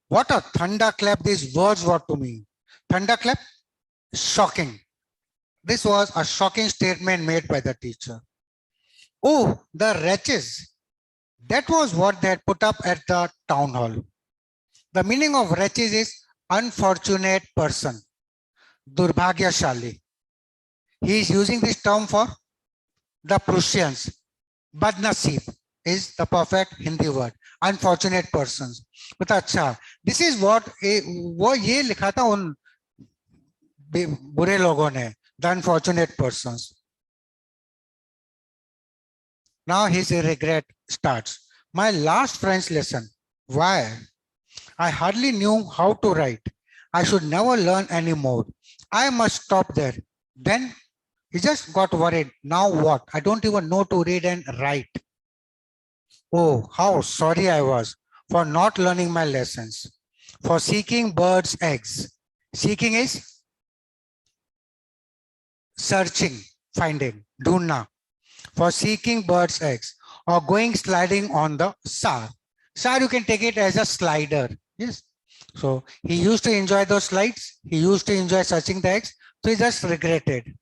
What a thunderclap these words were to me. Thunderclap? Shocking. This was a shocking statement made by the teacher. Oh, the wretches. That was what they had put up at the town hall. The meaning of wretches is unfortunate person. Durbhagyashali. He is using this term for the Prussians. Badnasib is the perfect Hindi word. Unfortunate persons. But अच्छा, this is what वो ये लिखा था उन बुरे लोगों ने, the unfortunate persons. Now his regret starts. My last French lesson. Why? I hardly knew how to write. I should never learn anymore. I must stop there. Then he just got worried. Now what? I don't even know to read and write. Oh, how sorry I was for not learning my lessons, for seeking birds' eggs. Seeking is searching, finding, dhunna. For seeking birds' eggs or going sliding on the Sar. Sar, you can take it as a slider. Yes. So he used to enjoy those slides. He used to enjoy searching the eggs. So he just regretted.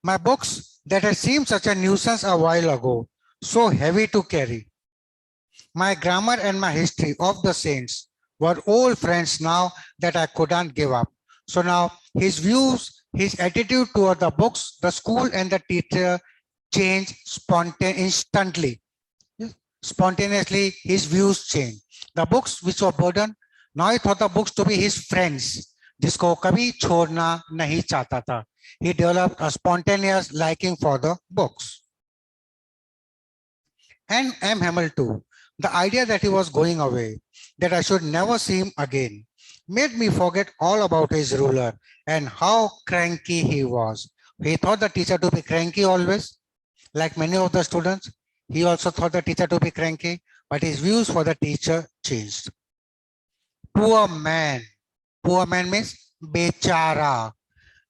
My books that had seemed such a nuisance a while ago, so heavy to carry. My grammar and my history of the saints were old friends now that I couldn't give up. So now his views, his attitude toward the books, the school and the teacher changed instantly. Spontaneously, his views changed. The books which were burden, now he thought the books to be his friends, जिसको कभी छोड़ना नहीं चाहता था. He developed a spontaneous liking for the books. And M. Hamel too. The idea that he was going away, that I should never see him again, made me forget all about his ruler and how cranky he was. He thought the teacher to be cranky always, like many of the students. He also thought the teacher to be cranky, but his views for the teacher changed. Poor man. Poor man means bechara.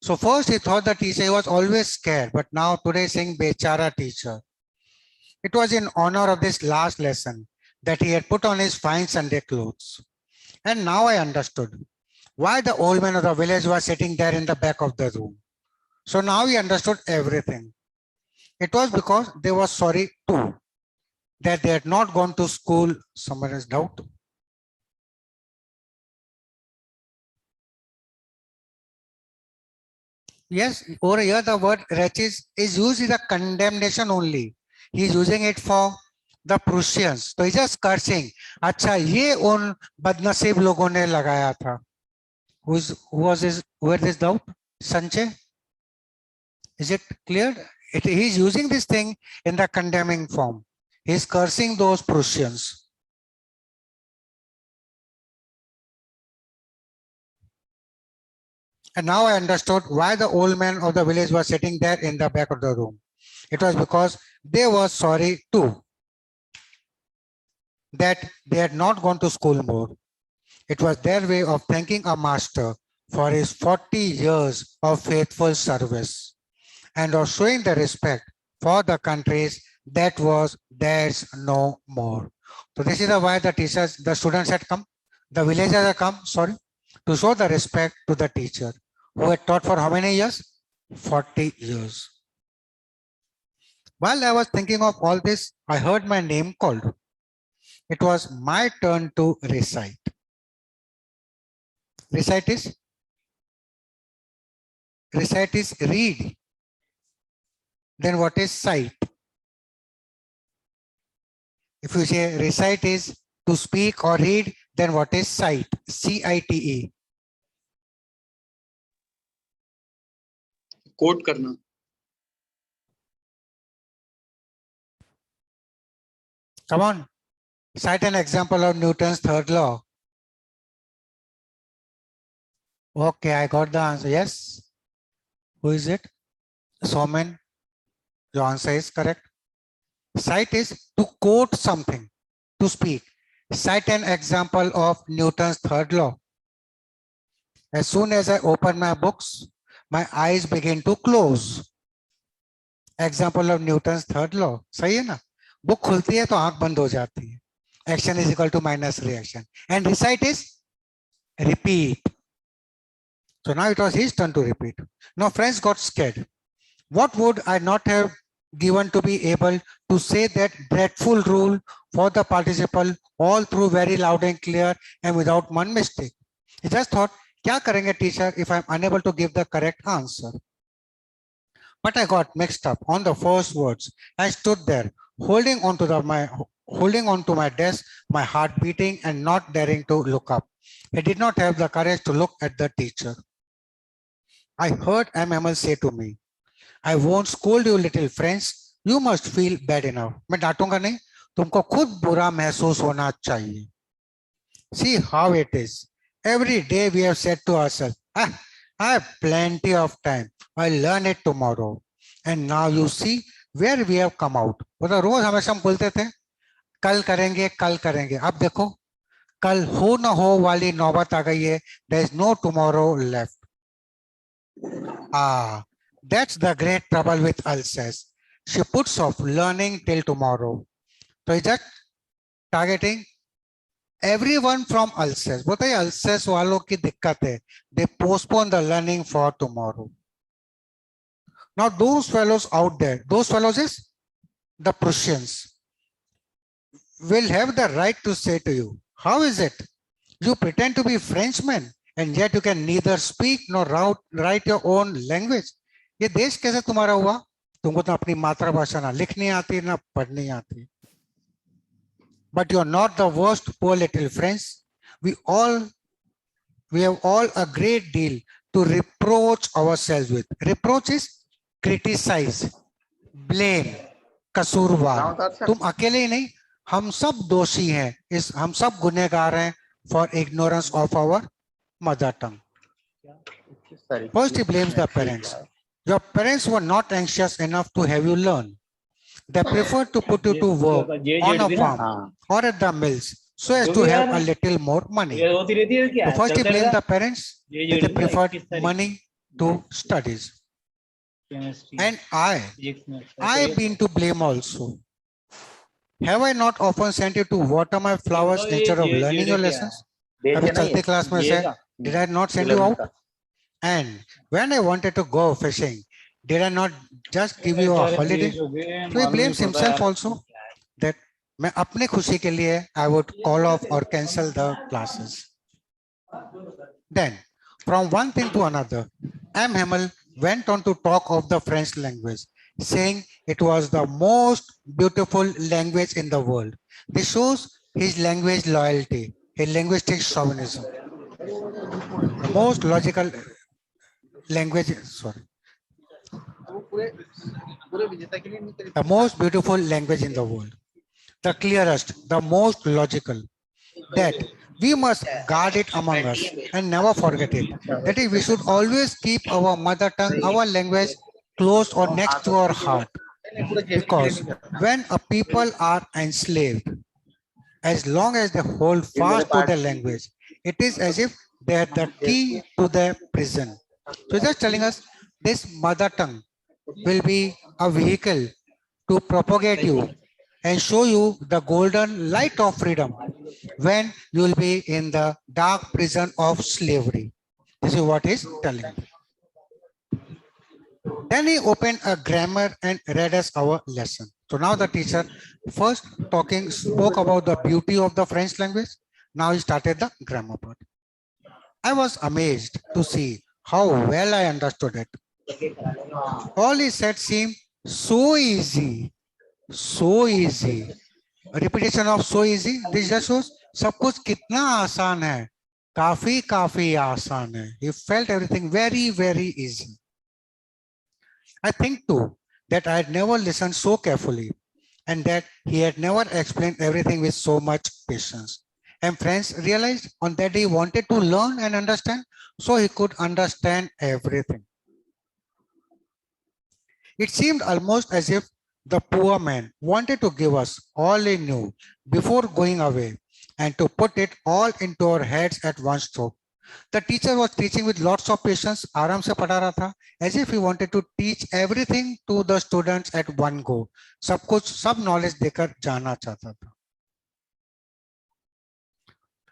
So first he thought the teacher, he was always scared, but now today saying bechara teacher. It was in honor of this last lesson that he had put on his fine Sunday clothes. And now I understood why the old man of the village was sitting there in the back of the room. So now he understood everything. It was because they were sorry too, that they had not gone to school. Someone has doubt. Yes, over here the word wretches is used as a condemnation only. He is using it for the Prussians. So he's just cursing. अच्छा ये उन बदनसीब लोगों ने लगाया था. Who was this doubt? Sanjay? Is it clear? He is using this thing in the condemning form. He is cursing those Prussians. And now I understood why the old man of the village was sitting there in the back of the room. It was because they were sorry too, that they had not gone to school more. It was their way of thanking a master for his 40 years of faithful service and of showing the respect for the countries that was theirs no more. So this is why the teachers, the students had come, the villagers had come, sorry, to show the respect to the teacher who had taught for how many years? 40 years. While I was thinking of all this, I heard my name called. It was my turn to recite. Recite is read. Then what is cite? If you say recite is to speak or read, Then what is cite? C-I-T-E. Quote करना. Come on. Cite an example of Newton's third law. Okay, I got the answer. Yes. Who is it? Soman. Your answer is correct. Cite is to quote something, to speak. Cite an example of Newton's third law. As soon as I open my books, my eyes begin to close. Example of Newton's third law. सही है ना? Book खुलती है तो आंख बंद हो जाती है. Action is equal to minus reaction. And recite is repeat. So now it was his turn to repeat. Now friends got scared. What would I not have given to be able to say that dreadful rule for the participle all through very loud and clear and without one mistake? He just thought, क्या करेंगे teacher if I'm unable to give the correct answer? But I got mixed up on the first words. I stood there holding on to my desk, my heart beating and not daring to look up. I did not have the courage to look at the teacher. I heard MML say to me, I won't scold you little friends. You must feel bad enough. मैं डांटूंगा नहीं, तुमको खुद बुरा महसूस होना चाहिए. See how it is. Every day we have said to ourselves, I have plenty of time. I'll learn it tomorrow. And now you see where we have come out. मतलब रोज हमेशा हम बोलते थे, कल करेंगे, कल करेंगे. अब देखो, कल हो ना हो वाली नौबत आ गई है. There is no tomorrow left. That's the great trouble with Alsace. She puts off learning till tomorrow. So is that targeting everyone from Alsace? बताइए Alsace वालों की दिक्कत है. They postpone the learning for tomorrow. Now those fellows out there, those fellows is the Prussians, will have the right to say to you, how is it? You pretend to be Frenchmen and yet you can neither speak nor write your own language. ये देश कैसे तुम्हारा हुआ? तुमको तो अपनी मातृभाषा ना लिखनी आती ना पढ़नी आती. But you're not the worst, poor little friends. We have all a great deal to reproach ourselves with. Reproach is criticize, blame, कसूरवार. तुम अकेले ही नहीं, हम सब दोषी हैं. हम सब गुनहगार हैं for ignorance of our mother tongue. First he blames the parents. Your parents were not anxious enough to have you learn. They preferred to put you to work on a farm or at the mills so as to have a little more money. So first he blamed the parents that they preferred money to studies. And I've been to blame also. Have I not often sent you to water my flowers instead of learning your lessons? अभी चलते class में से, did I not send you out? And when I wanted to go fishing, did I not just give you a holiday? So he blames himself also that मैं अपने खुशी के लिए I would call off or cancel the classes. Then, from one thing to another, M. Hamel went on to talk of the French language, saying it was the most beautiful language in the world. This shows his language loyalty, his linguistic chauvinism. The most logical language, the most beautiful language in the world, the clearest, the most logical, that we must guard it among us and never forget it. That is, we should always keep our mother tongue, our language close or next to our heart. Because when a people are enslaved, as long as they hold fast to their language, it is as if they are the key to their prison. So just telling us this mother tongue will be a vehicle to propagate you and show you the golden light of freedom when you will be in the dark prison of slavery. This is what he's telling me. Then he opened a grammar and read us our lesson. So now the teacher first spoke about the beauty of the French language. Now he started the grammar part. I was amazed to see how well I understood it. All he said seemed so easy, so easy. A repetition of so easy, this just shows सब कुछ कितना आसान है, काफी काफी आसान है. He felt everything very very easy. I think too that I had never listened so carefully and that he had never explained everything with so much patience. And friends realized on that day he wanted to learn and understand so he could understand everything. It seemed almost as if the poor man wanted to give us all he knew before going away and to put it all into our heads at one stroke. The teacher was teaching with lots of patience, आराम से पढ़ा रहा था, as if he wanted to teach everything to the students at one go. सब कुछ, सब knowledge देकर जाना चाहता था.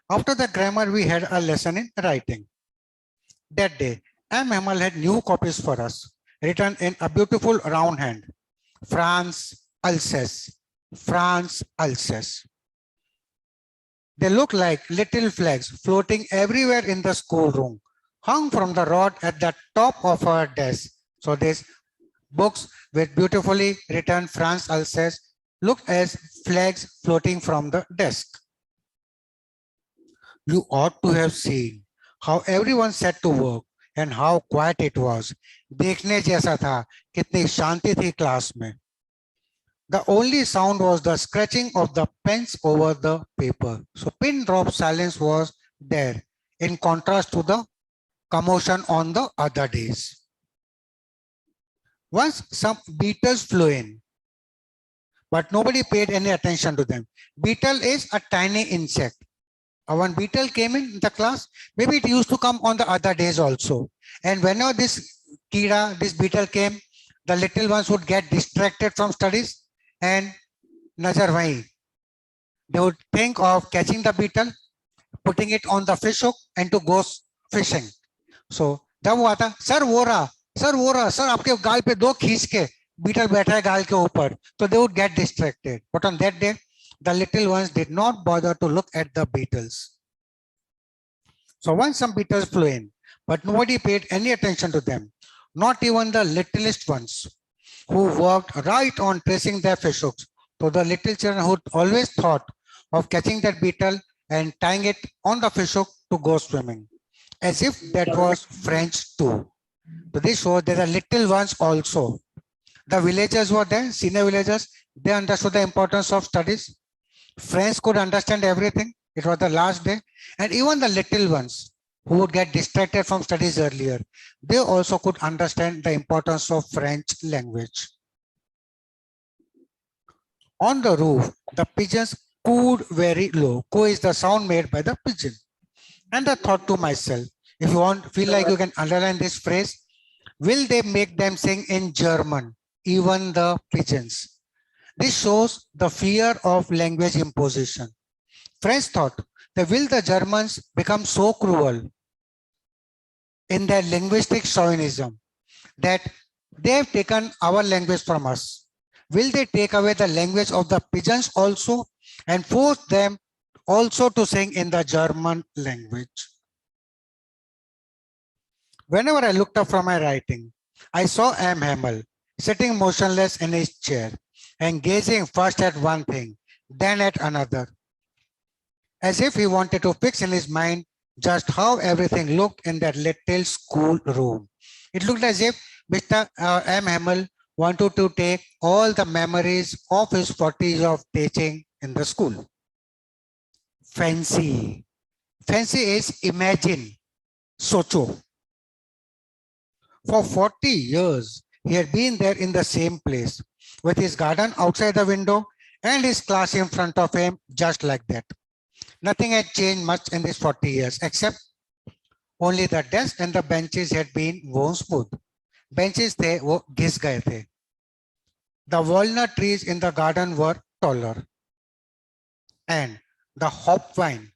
After the grammar, we had a lesson in writing. That day, M. Hamel had new copies for us, written in a beautiful round hand. France Alsace, France Alsace. They looked like little flags floating everywhere in the schoolroom, hung from the rod at the top of our desk. So these books with beautifully written France Alsace looked as flags floating from the desk. You ought to have seen how everyone set to work and how quiet it was. देखने जैसा था, कितनी शांति थी class में. The only sound was the scratching of the pens over the paper. So pin drop silence was there in contrast to the commotion on the other days. Once some beetles flew in, but nobody paid any attention to them. Beetle is a tiny insect. One beetle came in the class. Maybe it used to come on the other days also. And whenever this kira, this beetle came, the little ones would get distracted from studies and nazar wahi. They would think of catching the beetle, putting it on the fish hook and to go fishing. So जब हुआ था, sir वो रहा, sir आपके गाल पे दो खींच के बीटल बैठा है गाल के ऊपर. So they would get distracted. But on that day, the little ones did not bother to look at the beetles. So once some beetles flew in, but nobody paid any attention to them, not even the littlest ones who worked right on tracing their fish hooks. So the little children who always thought of catching that beetle and tying it on the fish hook to go swimming, as if that was French too. So this shows there are little ones also. The villagers were there, senior villagers, they understood the importance of studies. Friends could understand everything. It was the last day. And even the little ones who would get distracted from studies earlier, they also could understand the importance of French language. On the roof, the pigeons cooed very low. Coo is the sound made by the pigeon. And I thought to myself, if you feel like you can underline this phrase, will they make them sing in German, even the pigeons? This shows the fear of language imposition. Friends thought that will the Germans become so cruel in their linguistic chauvinism that they have taken our language from us? Will they take away the language of the pigeons also and force them also to sing in the German language? Whenever I looked up from my writing, I saw M. Hamel sitting motionless in his chair and gazing first at one thing, then at another, as if he wanted to fix in his mind just how everything looked in that little school room. It looked as if Mr. M. Hamel wanted to take all the memories of his 40 years of teaching in the school. Fancy. Fancy is imagine, socho. For 40 years, he had been there in the same place, with his garden outside the window and his class in front of him, just like that. Nothing had changed much in these 40 years, except only the desk and the benches had been worn smooth. Benches थे वो घिस गए थे. The walnut trees in the garden were taller. And the hopvine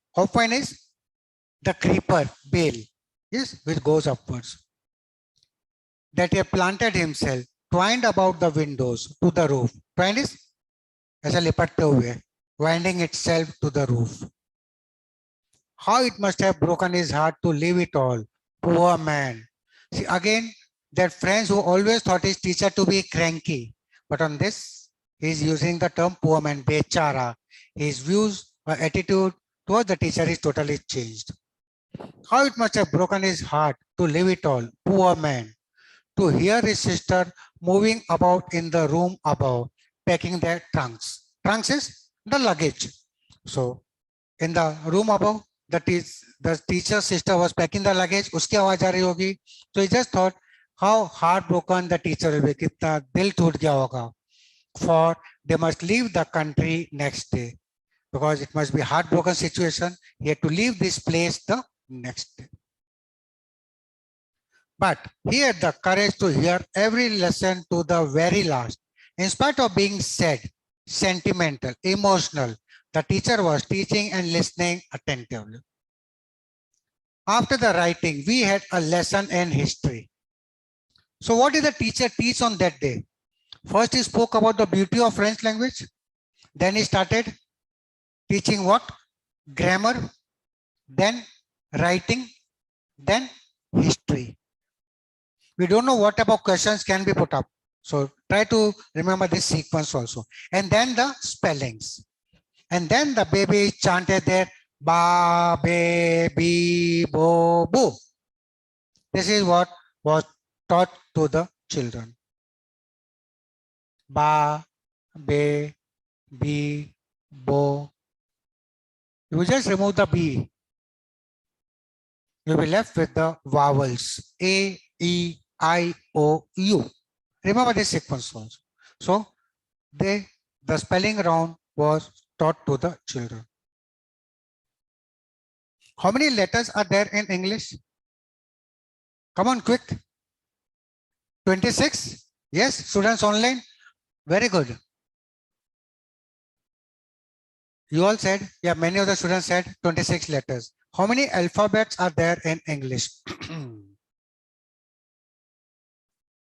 is the creeper bale, yes, which goes upwards, that he had planted himself, twined about the windows to the roof. Twined is ऐसा लिपटते हुए, winding itself to the roof. How it must have broken his heart to leave it all. Poor man. See, again, that friends who always thought his teacher to be cranky. But on this, he is using the term poor man, bechara. His views or attitude towards the teacher is totally changed. How it must have broken his heart to leave it all, poor man, to hear his sister moving about in the room above, packing their trunks. Trunks is the luggage. So in the room above, the teacher's sister was packing the luggage. Uski आवाज आ रही होगी. So he just thought how heartbroken the teacher will be. कितना दिल टूट गया होगा. For they must leave the country next day because it must be a heartbroken situation. He had to leave this place the next day. But he had the courage to hear every lesson to the very last. In spite of being sad, sentimental, emotional, the teacher was teaching and listening attentively. After the writing, we had a lesson in history. So what did the teacher teach on that day? First, he spoke about the beauty of French language. Then he started teaching what? Grammar, then writing, then history. We don't know what about questions can be put up. So try to remember this sequence also. And then the spellings. And then the baby chanted their ba, be, bi, bo, boo. This is what was taught to the children. Ba, be, bi, bo. You just remove the B. You'll be left with the vowels A, E, I, O, U. Remember this sequence also. So the spelling round was taught to the children. How many letters are there in English? Come on, quick. 26. Yes, students online. Very good. You all said, yeah, many of the students said 26 letters. How many alphabets are there in English?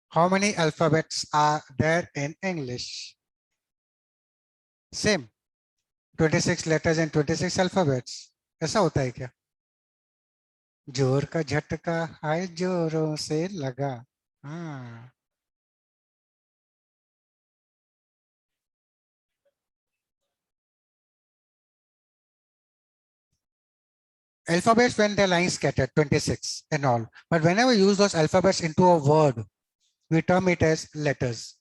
How many alphabets are there in English? Same. 26 letters and 26 alphabets. ऐसा होता है क्या? जोर का झटका हाय जोरों से लगा. हाँ. Alphabets when they're lying scattered, 26 and all. But whenever you use those alphabets into a word, we term it as letters.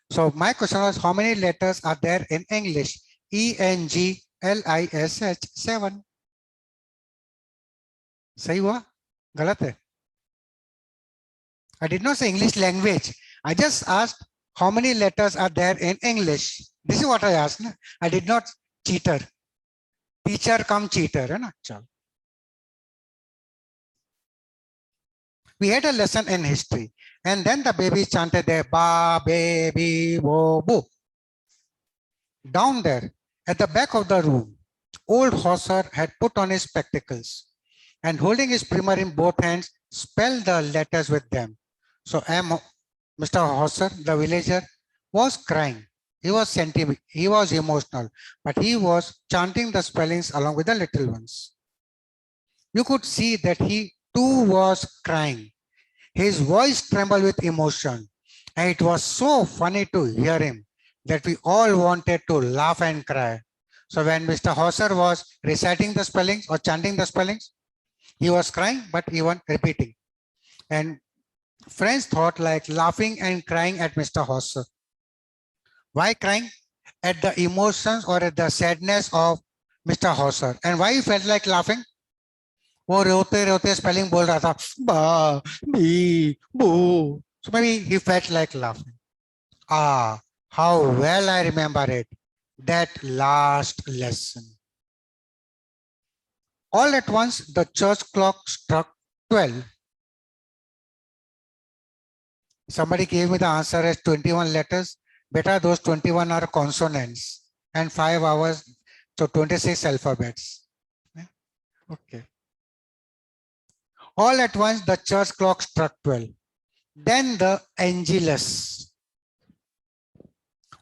So my question was, how many letters are there in English? ENGLISH 7. सही हुआ? गलत है? I did not say English language. I just asked how many letters are there in English. This is what I asked. Na? I did not cheater. Teacher come cheater. है ना? चलो. We had a lesson in history. And then the baby chanted their ba, baby, bo, boo. Down there, at the back of the room, old Hauser had put on his spectacles and holding his primer in both hands, spelled the letters with them. So Mr. Hauser, the villager, was crying. He was sentimental, he was emotional, but he was chanting the spellings along with the little ones. You could see that he too was crying. His voice trembled with emotion, and it was so funny to hear him that we all wanted to laugh and cry. So when Mr. Hauser was reciting the spellings or chanting the spellings, he was crying, but even repeating. And friends thought like laughing and crying at Mr. Hauser. Why crying? At the emotions or at the sadness of Mr. Hauser. And why he felt like laughing? वो रोते रोते spelling बोल रहा था बा B बू. So maybe he felt like laughing. Ah, how well I remember it. That last lesson. All at once, the church clock struck 12. Somebody gave me the answer as 21 letters. Better those 21 are consonants and 5 hours, so 26 alphabets. Okay. All at once, the church clock struck 12. Then the Angelus.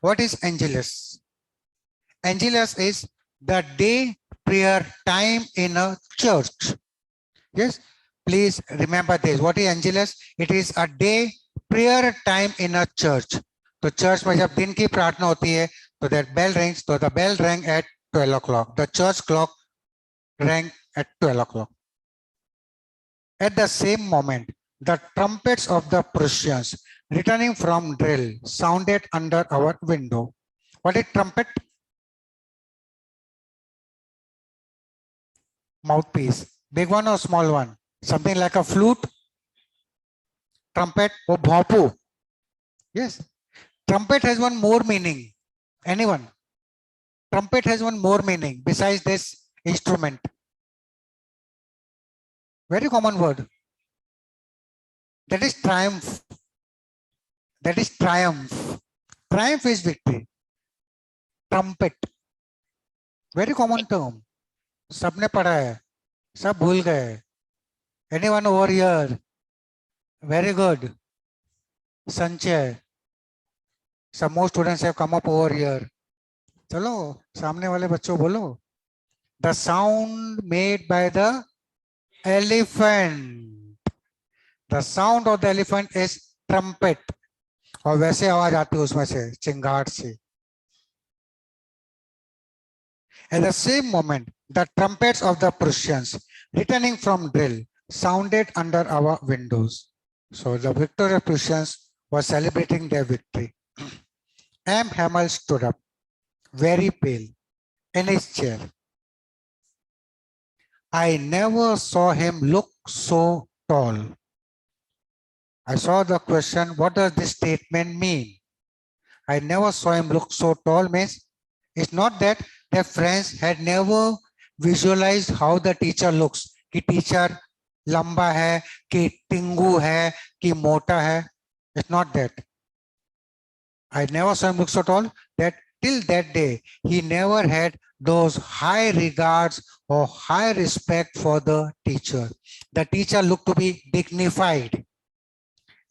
What is Angelus? Angelus is the day prayer time in a church. Yes, please remember this. What is Angelus? It is a day prayer time in a church. So church में जब दिन की प्रार्थना होती है, तो that bell rings. So the bell rang at 12 o'clock. The church clock rang at 12 o'clock. At the same moment, the trumpets of the Prussians returning from drill sounded under our window. What is trumpet? Mouthpiece. Big one or small one? Something like a flute? Trumpet or bhopu? Yes. Trumpet has one more meaning. Anyone? Trumpet has one more meaning besides this instrument. Very common word. That is triumph. That is triumph. Triumph is victory. Trumpet. Very common term. सबने पढ़ा है. सब भूल गए. Anyone over here? Very good. Sanjay. Some more students have come up over here. चलो सामने वाले बच्चों बोलो. The sound made by the elephant. The sound of the elephant is trumpet. और वैसे आवाज आती है उसमें से चिंगार से. At the same moment, the trumpets of the Prussians returning from drill sounded under our windows. So the victorious Prussians were celebrating their victory. M. Hamel stood up, very pale, in his chair. I never saw him look so tall. I saw the question, what does this statement mean? I never saw him look so tall means it's not that their friends had never visualized how the teacher looks. कि teacher लंबा है, कि टिंगू है, कि मोटा है. It's not that. I never saw him look so tall that till that day, he never had those high regards or high respect for the teacher. The teacher looked to be dignified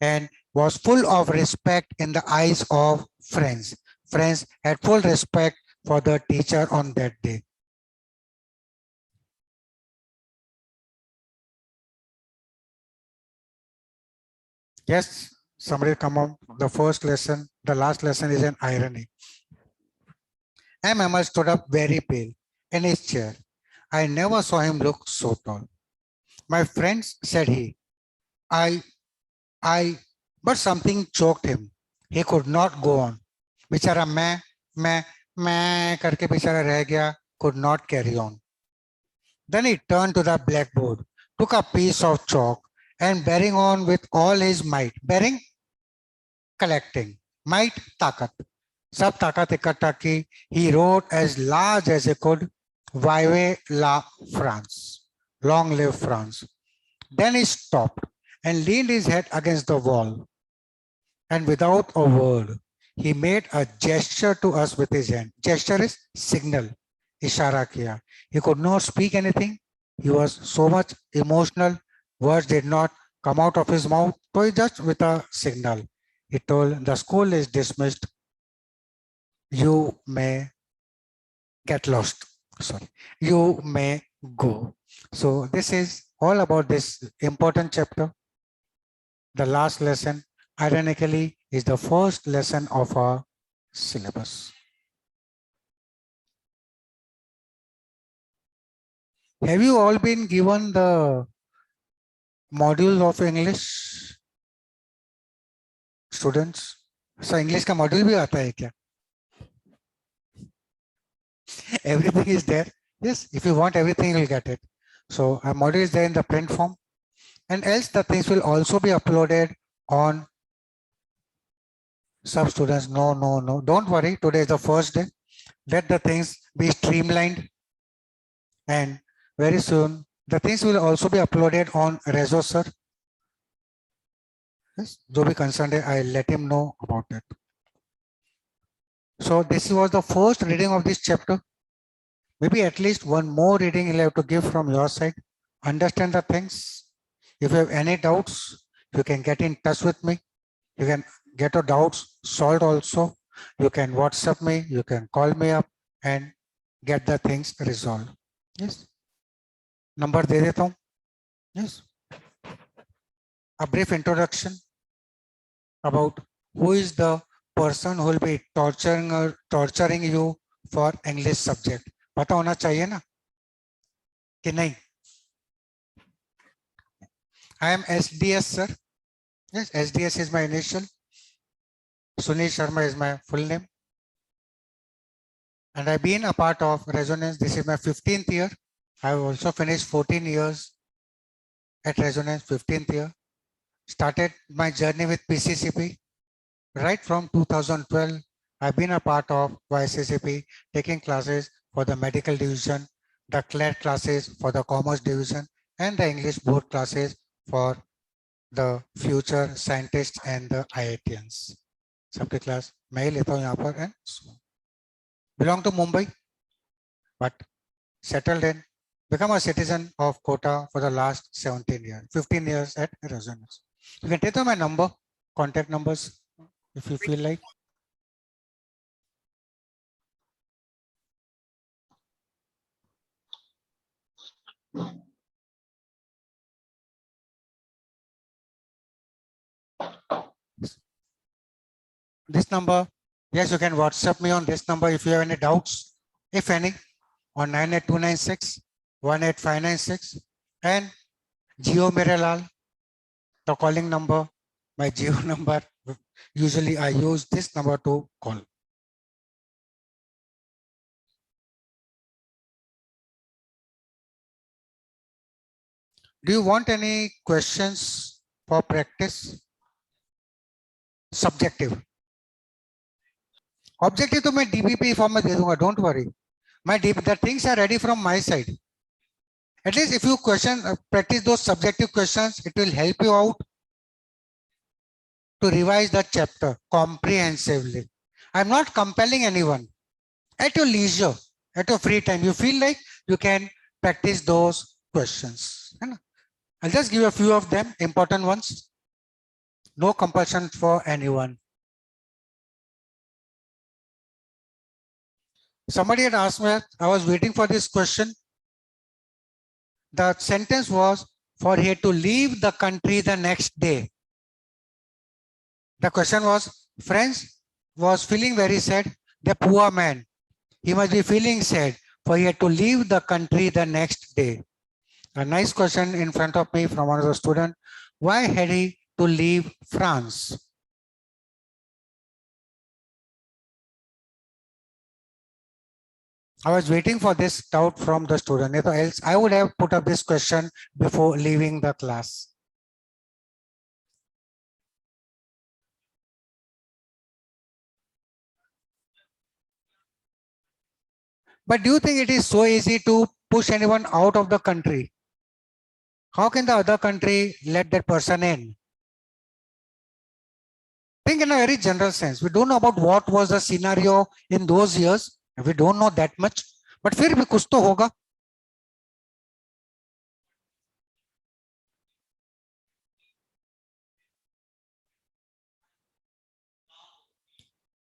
and was full of respect in the eyes of friends. Friends had full respect for the teacher on that day. Yes, somebody come on. The first lesson, the last lesson is an irony. M. stood up very pale in his chair. I never saw him look so tall. My friends, said he, but something choked him. He could not go on. बेचारा मैं करके बेचारा रह गया, could not carry on. Then he turned to the blackboard, took a piece of chalk, and bearing on with all his might, bearing, collecting, might, ताकत, सब ताकत इकट्ठा की, he wrote as large as he could, Vive la France, long live France. Then he stopped and leaned his head against the wall. And without a word, he made a gesture to us with his hand. Gesture is signal. Ishara kiya. He could not speak anything. He was so much emotional. Words did not come out of his mouth. So he just with a signal. He told, the school is dismissed. You may get lost. Sorry. You may go. So this is all about this important chapter. The last lesson, ironically, is the first lesson of our syllabus. Have you all been given the module of English? Students? So English का module भी आता है क्या? Everything is there. Yes, if you want everything, you will get it. So our module is there in the print form. And else the things will also be uploaded on some students. No. Don't worry. Today is the first day. Let the things be streamlined. And very soon, the things will also be uploaded on Rezo sir. Yes, जो भी concerned है, I'll let him know about it. So this was the first reading of this chapter. Maybe at least one more reading you'll have to give from your side. Understand the things. If you have any doubts, you can get in touch with me. You can get your doubts solved also. You can WhatsApp me, you can call me up and get the things resolved. Yes. Number दे देता हूँ. Yes. A brief introduction about who is the person who will be torturing you for English subject. पता होना चाहिए ना? कि नहीं? I am SDS, sir. Yes, SDS is my initial. Sunil Sharma is my full name. And I've been a part of Resonance. This is my 15th year. I've also finished 14 years at Resonance, 15th year. Started my journey with PCCP right from 2012. I've been a part of YCCP, taking classes for the medical division, the CLED classes for the commerce division, and the English board classes for the future scientists and the IITians. सबके class मैं ही लेता हूँ यहाँ पर and belong to Mumbai, but settled in, become a citizen of Kota for the last 17 years, 15 years at Resonance. You can take my number, contact numbers, if you feel like. This number, yes, you can WhatsApp me on this number if you have any doubts, if any, on 98296 18596 and Geo Mirelal, the calling number, my Geo number. Usually I use this number to call. Do you want any questions for practice? Subjective. Objective तो मैं DBP form में दे दूंगा, don't worry. The things are ready from my side. At least if you practice those subjective questions, it will help you out to revise the chapter comprehensively. I'm not compelling anyone. At your leisure, at your free time, you feel like you can practice those questions. I'll just give a few of them, important ones. No compulsion for anyone. Somebody had asked me, I was waiting for this question. The sentence was, for he had to leave the country the next day. The question was, friends was feeling very sad. The poor man, he must be feeling sad, for he had to leave the country the next day. A nice question in front of me from one of the students. Why had he to leave France? I was waiting for this doubt from the student. Else I would have put up this question before leaving the class. But do you think it is so easy to push anyone out of the country? How can the other country let that person in? Think in a very general sense. We don't know about what was the scenario in those years. We don't know that much. But फिर भी कुछ तो होगा.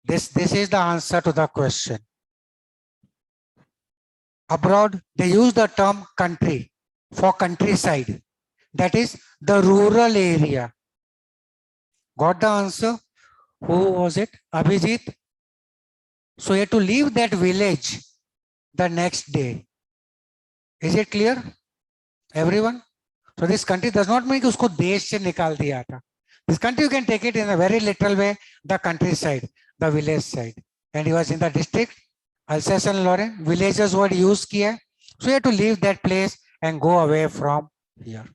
This is the answer to the question. Abroad, they use the term country for countryside. That is the rural area. Got the answer? Who was it? Abhijit? So you have to leave that village the next day. Is it clear? Everyone? So this country does not mean कि उसको देश से निकाल दिया था. This country you can take it in a very literal way, the countryside, the village side. And he was in the district, Alsace-Lorraine, villages were used किया. So you have to leave that place and go away from here.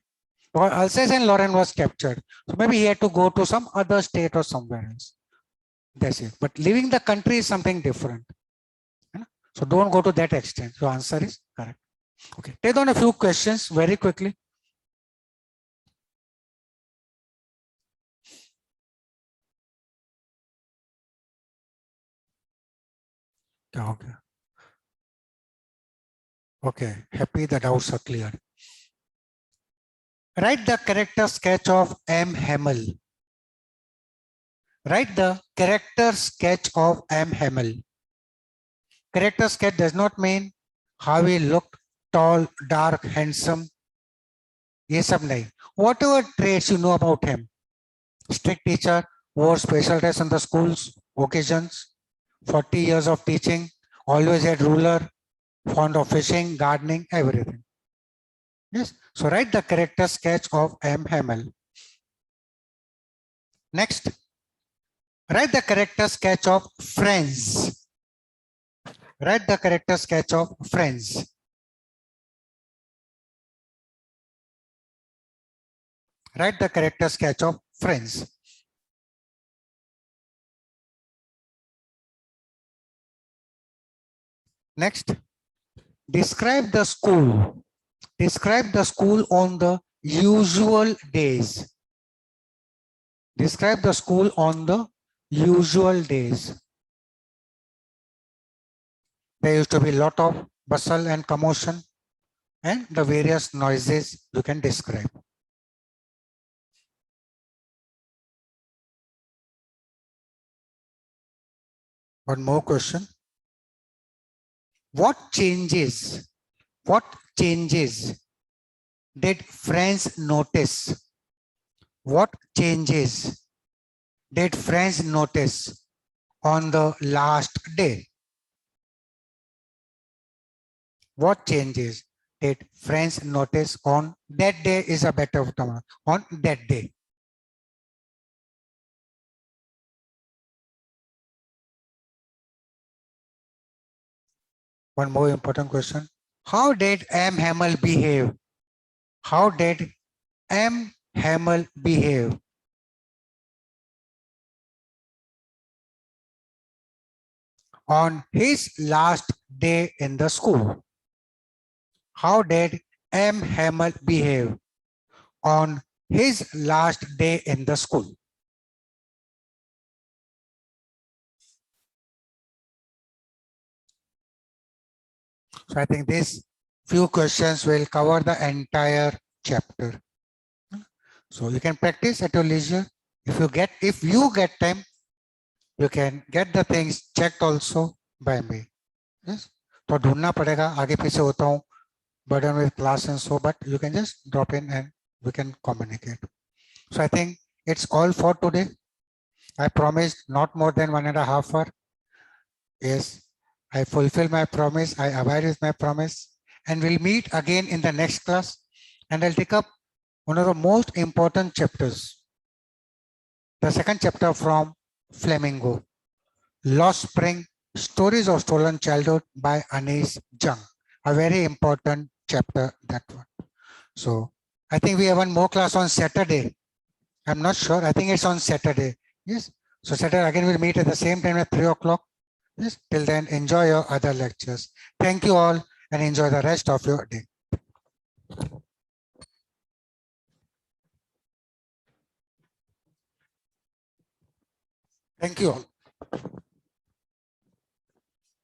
Because Alsace-Lorraine was captured. So maybe he had to go to some other state or somewhere else. That's it. But leaving the country is something different. So don't go to that extent. So answer is correct. Okay. Take on a few questions very quickly. Okay. Okay. Happy the doubts are clear. Write the character sketch of M. Hamel. Write the character sketch of M. Hamel. Character sketch does not mean how he looked, tall, dark, handsome. ये सब नहीं. Whatever traits you know about him. Strict teacher, wore special dress in the schools, occasions, 40 years of teaching, always had ruler, fond of fishing, gardening, everything. Yes. So write the character sketch of M. Hamel. Next, write the character sketch of friends. Write the character sketch of friends. Write the character sketch of friends. Next, describe the school. Describe the school on the usual days. Describe the school on the usual days. There used to be a lot of bustle and commotion and the various noises you can describe. One more question. What changes did friends notice? What changes did friends notice on the last day? What changes did friends notice on that day is a better term, on that day? One more important question. How did M. Hamel behave? How did M. Hamel behave? On his last day in the school? How did M. Hamel behave on his last day in the school? So I think these few questions will cover the entire chapter. So you can practice at your leisure. If you get time, you can get the things checked also by me. Yes. तो ढूंढना पड़ेगा आगे पीछे होता हूँ burden with class and so, but you can just drop in and we can communicate. So I think it's all for today. I promised not more than 1.5 hours. Yes, I fulfill my promise. I abide with my promise, and we'll meet again in the next class. And I'll take up one of the most important chapters, the second chapter from Flamingo, Lost Spring, Stories of Stolen Childhood by Anis Jung. A very important chapter, that one. So I think we have one more class on Saturday. I'm not sure. I think it's on Saturday. Yes. So Saturday again we'll meet at the same time at 3 o'clock. Yes. Till then, enjoy your other lectures. Thank you all and enjoy the rest of your day. Thank you all.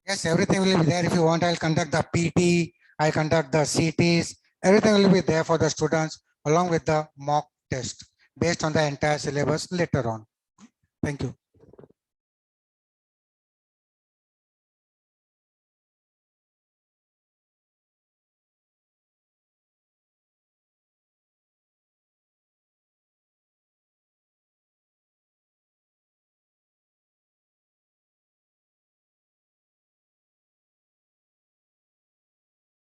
Yes, everything will be there. If you want, I'll conduct the PT, I'll conduct the CTs. Everything will be there for the students along with the mock test based on the entire syllabus later on. Thank you.